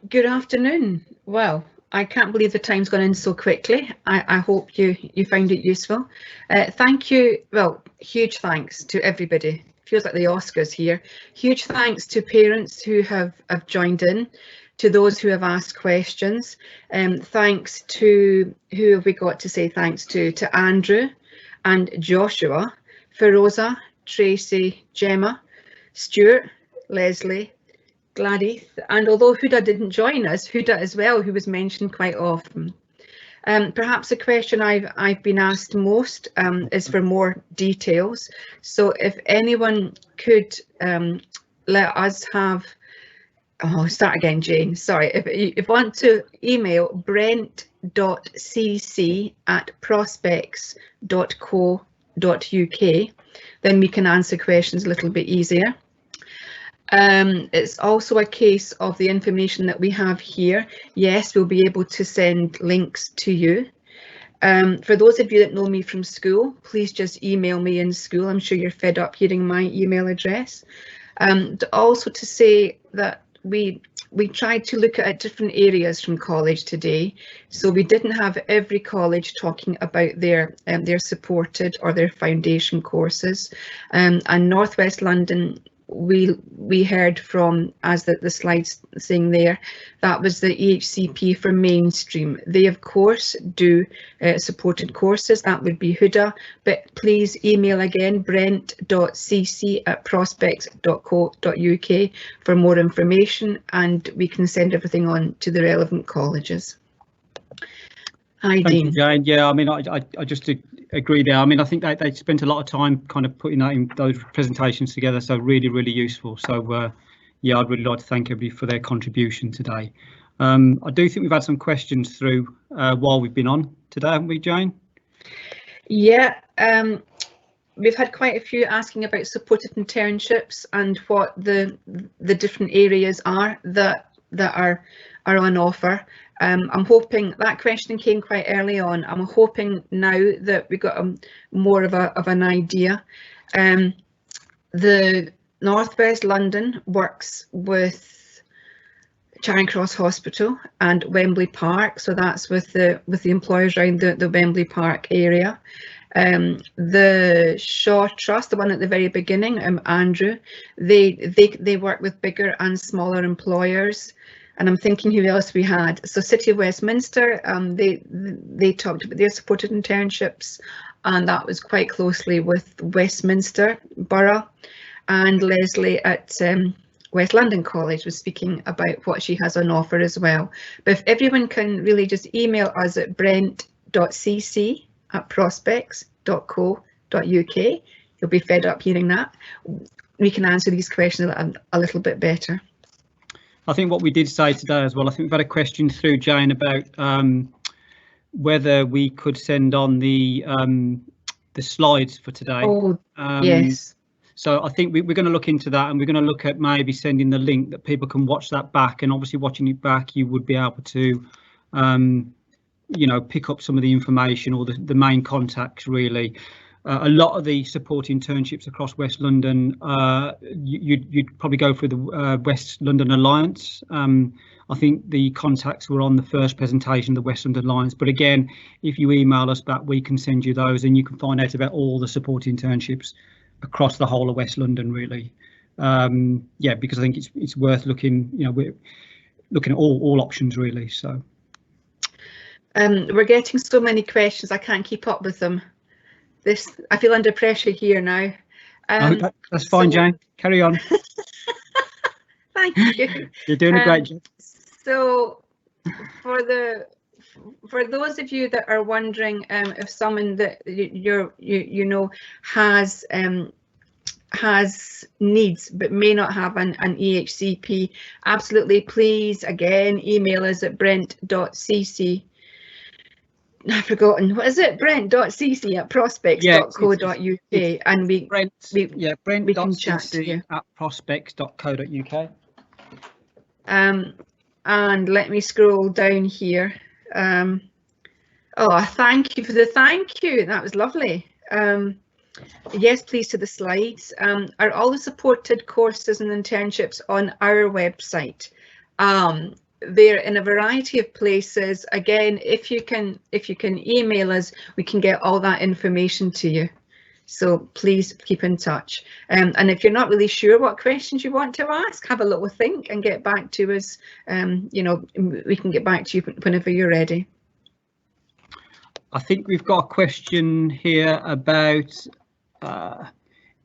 Good afternoon. Well, I can't believe the time's gone in so quickly. I hope you found it useful. Thank you. Well, huge thanks to everybody. Feels like the Oscars here. Huge thanks to parents who have joined in, to those who have asked questions. Thanks to, who have we got to say thanks to? To Andrew and Joshua, Feroza, Tracy, Gemma, Stuart, Leslie, Gladys, and although Huda didn't join us, Huda as well, who was mentioned quite often. Perhaps the question I've been asked most is for more details. So if anyone could let us have, oh, start again, Jane, sorry. If you want to email brent.cc@prospects.co.uk, then we can answer questions a little bit easier. It's also a case of the information that we have here. Yes, we'll be able to send links to you. For those of you that know me from school, please just email me in school. I'm sure you're fed up hearing my email address. Also to say that we tried to look at different areas from college today. So we didn't have every college talking about their supported or their foundation courses. And North West London, we heard from, as the slides saying there, that was the EHCP for mainstream. They of course do supported courses. That would be Huda, but please email again brent.cc@prospects.co.uk for more information, and we can send everything on to the relevant colleges. Hi, Thank Dean. you, Jane. Yeah, I mean, I just agree there. I mean, I think they spent a lot of time kind of putting that in those presentations together, so really, really useful. So yeah, I'd really like to thank everybody for their contribution today. I do think we've had some questions through while we've been on today, haven't we, Jane? Yeah, we've had quite a few asking about supported internships and what the different areas are that are on offer. I'm hoping that question came quite early on. I'm hoping now that we got more of an idea. The North West London works with Charing Cross Hospital and Wembley Park, so that's with the employers around the Wembley Park area. The Shaw Trust, the one at the very beginning, Andrew, they work with bigger and smaller employers. And I'm thinking who else we had. So City of Westminster, they talked about their supported internships, and that was quite closely with Westminster Borough. And Leslie at West London College was speaking about what she has on offer as well. But if everyone can really just email us at brent.cc@prospects.co.uk, you'll be fed up hearing that. We can answer these questions a little bit better. I think what we did say today as well, I think we've had a question through, Jane, about whether we could send on the slides for today. Oh, yes. So I think we're going to look into that, and we're going to look at maybe sending the link that people can watch that back. And obviously watching it back, you would be able to, you know, pick up some of the information or the main contacts really. A lot of the support internships across West London, you'd probably go through the West London Alliance. I think the contacts were on the first presentation, the West London Alliance. But again, if you email us back, we can send you those, and you can find out about all the support internships across the whole of West London, really. Yeah, because I think it's worth looking. You know, we're looking at all options really. So we're getting so many questions, I can't keep up with them. I feel under pressure here now. That's fine, Jane. Carry on. Thank you. You're doing a great job. So, for those of you that are wondering if someone that you know has needs but may not have an EHCP, absolutely, please again email us at brent.cc I've forgotten, what is it? Brent.cc at prospects.co.uk, and we can chat to you. at prospects.co.uk. And let me scroll down here. Oh, thank you for the thank you. That was lovely. Yes, please, to the slides. Are all the supported courses and internships on our website? They're in a variety of places. Again, if you can email us, we can get all that information to you. So please keep in touch. And if you're not really sure what questions you want to ask, have a little think and get back to us. You know, we can get back to you whenever you're ready. I think we've got a question here about,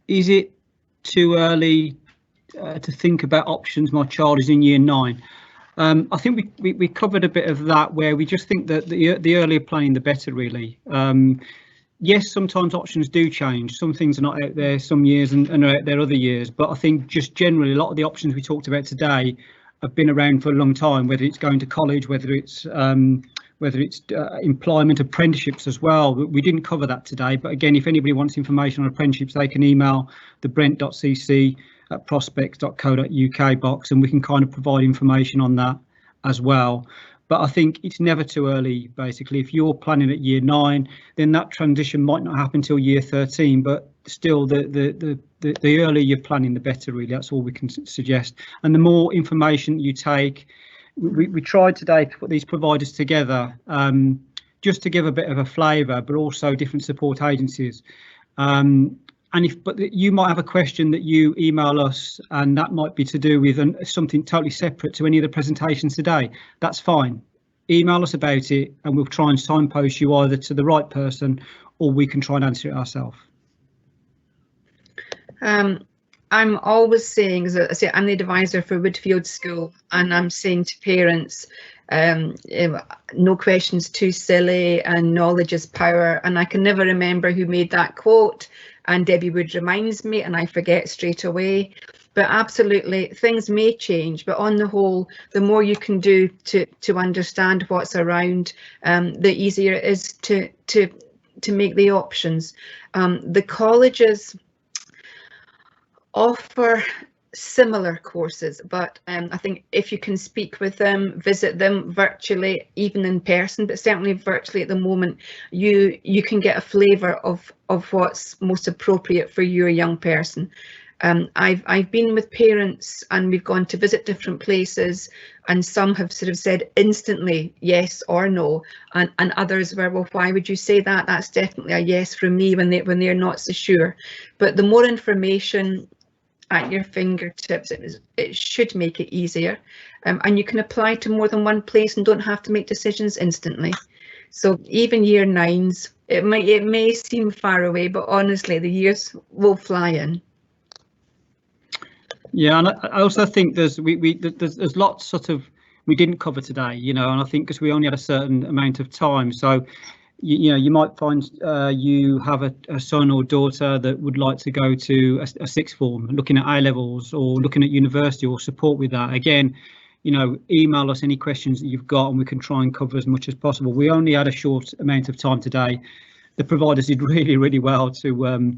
is it too early to think about options? My child is in year 9. I think we covered a bit of that, where we just think that the earlier planning, the better, really. Yes, sometimes options do change. Some things are not out there some years and are out there other years. But I think just generally, a lot of the options we talked about today have been around for a long time, whether it's going to college, whether it's employment, apprenticeships as well. We didn't cover that today, but again, if anybody wants information on apprenticeships, they can email the brent.cc at prospects.co.uk box, and we can kind of provide information on that as well. But I think it's never too early. Basically, if you're planning at year 9, then that transition might not happen till year 13, but still the earlier you're planning, the better, really. That's all we can suggest. And the more information you take, we tried today to put these providers together just to give a bit of a flavour, but also different support agencies. But you might have a question that you email us, and that might be to do with something totally separate to any of the presentations today. That's fine. Email us about it, and we'll try and signpost you either to the right person, or we can try and answer it ourselves. I'm always saying, as I say, I'm the advisor for Woodfield School, and I'm saying to parents, no questions too silly, and knowledge is power. And I can never remember who made that quote, and Debbie Wood reminds me, and I forget straight away. But absolutely, things may change, but on the whole, the more you can do to understand what's around, the easier it is to make the options. The colleges offer similar courses, but I think if you can speak with them, visit them virtually, even in person, but certainly virtually at the moment, you can get a flavour of what's most appropriate for your young person. I've been with parents, and we've gone to visit different places, and some have sort of said instantly yes or no, and others were, well, why would you say that? That's definitely a yes from me, when they're not so sure. But the more information at your fingertips, it should make it easier, and you can apply to more than one place and don't have to make decisions instantly. So even year 9s, it may seem far away, but honestly, the years will fly in. Yeah, and I also think there's lots sort of we didn't cover today, you know, and I think because we only had a certain amount of time, so you know, you might find you have a son or daughter that would like to go to a sixth form, looking at A-levels or looking at university, or support with that. Again, you know, email us any questions that you've got, and we can try and cover as much as possible. We only had a short amount of time today. The providers did really well to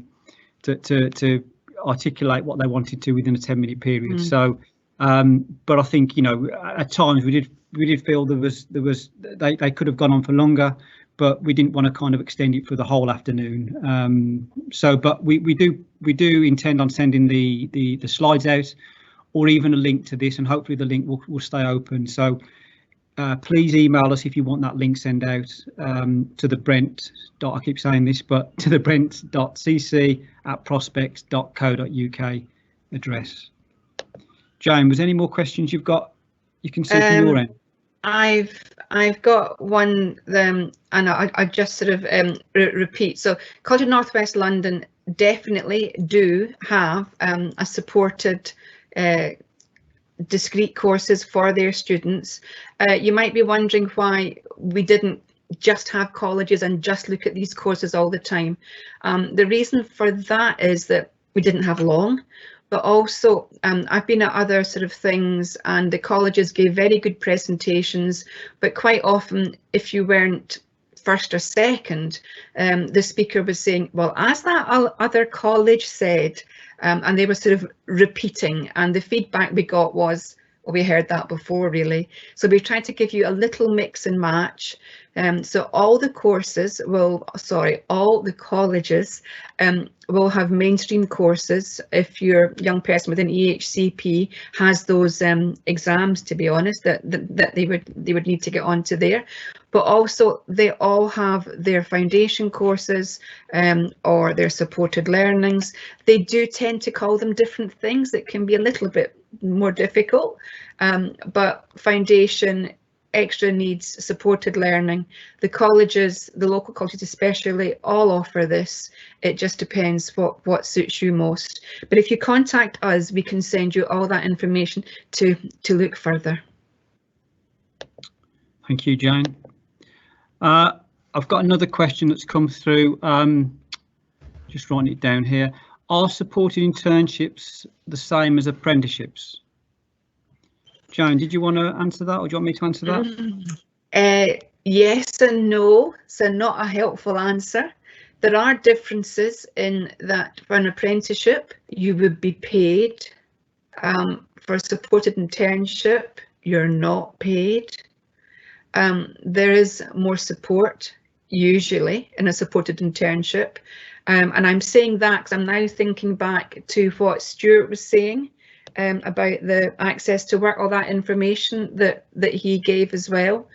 articulate what they wanted to within a 10-minute period. So, but I think, you know, at times we did feel they could have gone on for longer, but we didn't want to kind of extend it for the whole afternoon. But we do intend on sending the slides out, or even a link to this, and hopefully the link will stay open. So please email us if you want that link sent out to the Brent. I keep saying this, but to the Brent.cc at prospects.co.uk address. Jane, was there any more questions you've got? You can see from your end. I've got one, and I just sort of repeat. So College of North West London definitely do have a supported discrete courses for their students. You might be wondering why we didn't just have colleges and just look at these courses all the time. The reason for that is that we didn't have long. But also, I've been at other sort of things, and the colleges gave very good presentations, but quite often, if you weren't first or second, the speaker was saying, well, as that other college said, and they were sort of repeating, and the feedback we got was, well, we heard that before, really. So we've tried to give you a little mix and match. So all the courses will, sorry, all the colleges will have mainstream courses if your young person within EHCP has those exams, to be honest, that they would need to get onto there. But also they all have their foundation courses or their supported learnings. They do tend to call them different things. It can be a little bit more difficult, but foundation, extra needs, supported learning, the colleges, the local colleges especially, all offer this. It just depends what suits you most. But if you contact us, we can send you all that information to look further. Thank you, Jane. I've got another question that's come through. Just writing it down here. Are supported internships the same as apprenticeships? Jane, did you want to answer that, or do you want me to answer that? Yes and no, so not a helpful answer. There are differences in that for an apprenticeship, you would be paid. For a supported internship, you're not paid. There is more support, usually, in a supported internship. And I'm saying that because I'm now thinking back to what Stuart was saying about the access to work, all that information that he gave as well.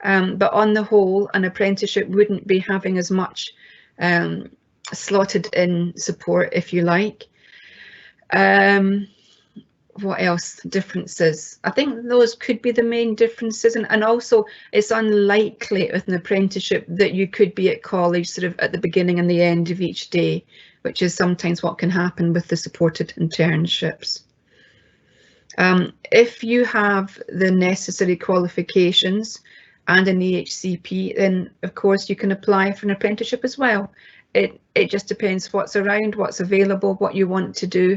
But on the whole, an apprenticeship wouldn't be having as much slotted in support, if you like. What else? Differences. I think those could be the main differences, and also it's unlikely with an apprenticeship that you could be at college sort of at the beginning and the end of each day, which is sometimes what can happen with the supported internships. If you have the necessary qualifications and an EHCP, then of course you can apply for an apprenticeship as well. It just depends what's around, what's available, what you want to do,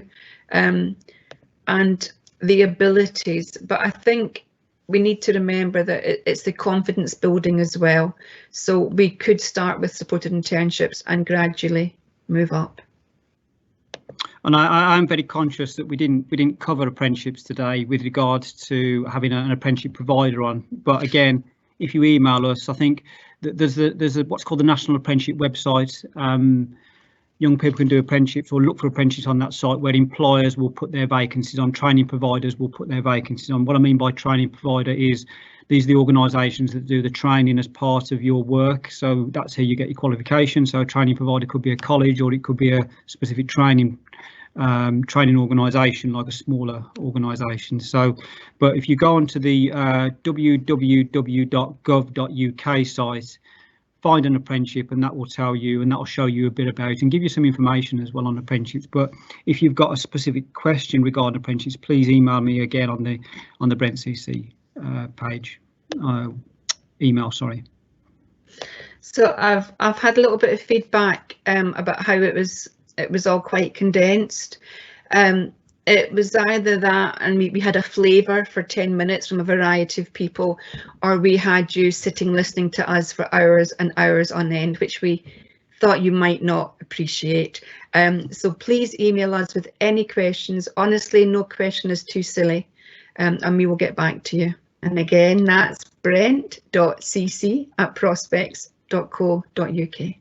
and the abilities. But I think we need to remember that it's the confidence building as well. So we could start with supported internships and gradually move up. And I'm very conscious that we didn't cover apprenticeships today with regards to having an apprenticeship provider on. But again, if you email us, I think that there's a what's called the National Apprenticeship website. Young people can do apprenticeships or look for apprenticeships on that site, where employers will put their vacancies on, training providers will put their vacancies on. What I mean by training provider is these are the organisations that do the training as part of your work. So that's how you get your qualification. So a training provider could be a college, or it could be a specific training organisation, like a smaller organisation. So, but if you go onto the www.gov.uk site, find an apprenticeship, and that will tell you, and that will show you a bit about it and give you some information as well on apprenticeships. But if you've got a specific question regarding apprenticeships, please email me again on the Brent CC page, email, sorry. So I've had a little bit of feedback about how it was all quite condensed. It was either that, and we had a flavour for 10 minutes from a variety of people, or we had you sitting listening to us for hours and hours on end, which we thought you might not appreciate. So please email us with any questions. Honestly, no question is too silly, and we will get back to you. And again, that's brent.cc@prospects.co.uk.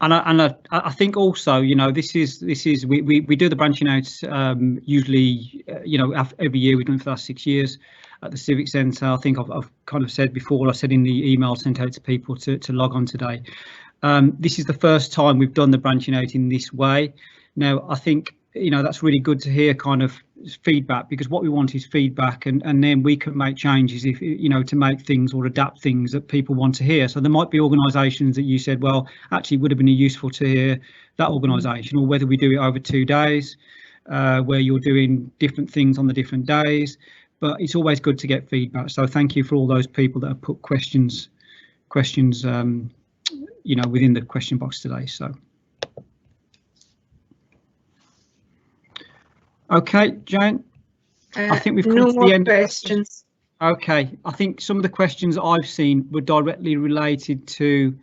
And I think also, you know, this is we do the branching out usually, you know, every year. We've done it for the last 6 years at the Civic Centre. I think I've kind of said before, I said in the email sent out to people to log on today. This is the first time we've done the branching out in this way. Now, I think, you know, that's really good to hear kind of feedback, because what we want is feedback, and then we can make changes, if you know, to make things or adapt things that people want to hear. So there might be organisations that you said, well, actually it would have been useful to hear that organisation, or whether we do it over 2 days where you're doing different things on the different days. But it's always good to get feedback. So thank you for all those people that have put questions you know, within the question box today. So okay, Jane, I think we've come to the end. Questions. Okay, I think some of the questions I've seen were directly related to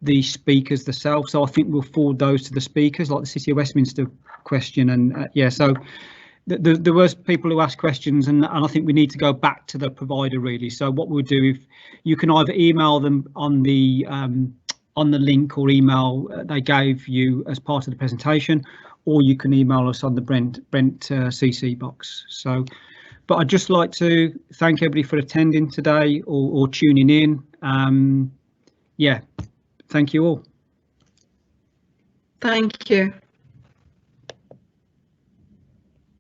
the speakers themselves, so I think we'll forward those to the speakers, like the City of Westminster question. And yeah, so there was people who asked questions, and I think we need to go back to the provider really. So what we'll do, if you can either email them on the link or email they gave you as part of the presentation, or you can email us on the Brent CC box. So, but I'd just like to thank everybody for attending today or tuning in. Yeah, thank you all. Thank you.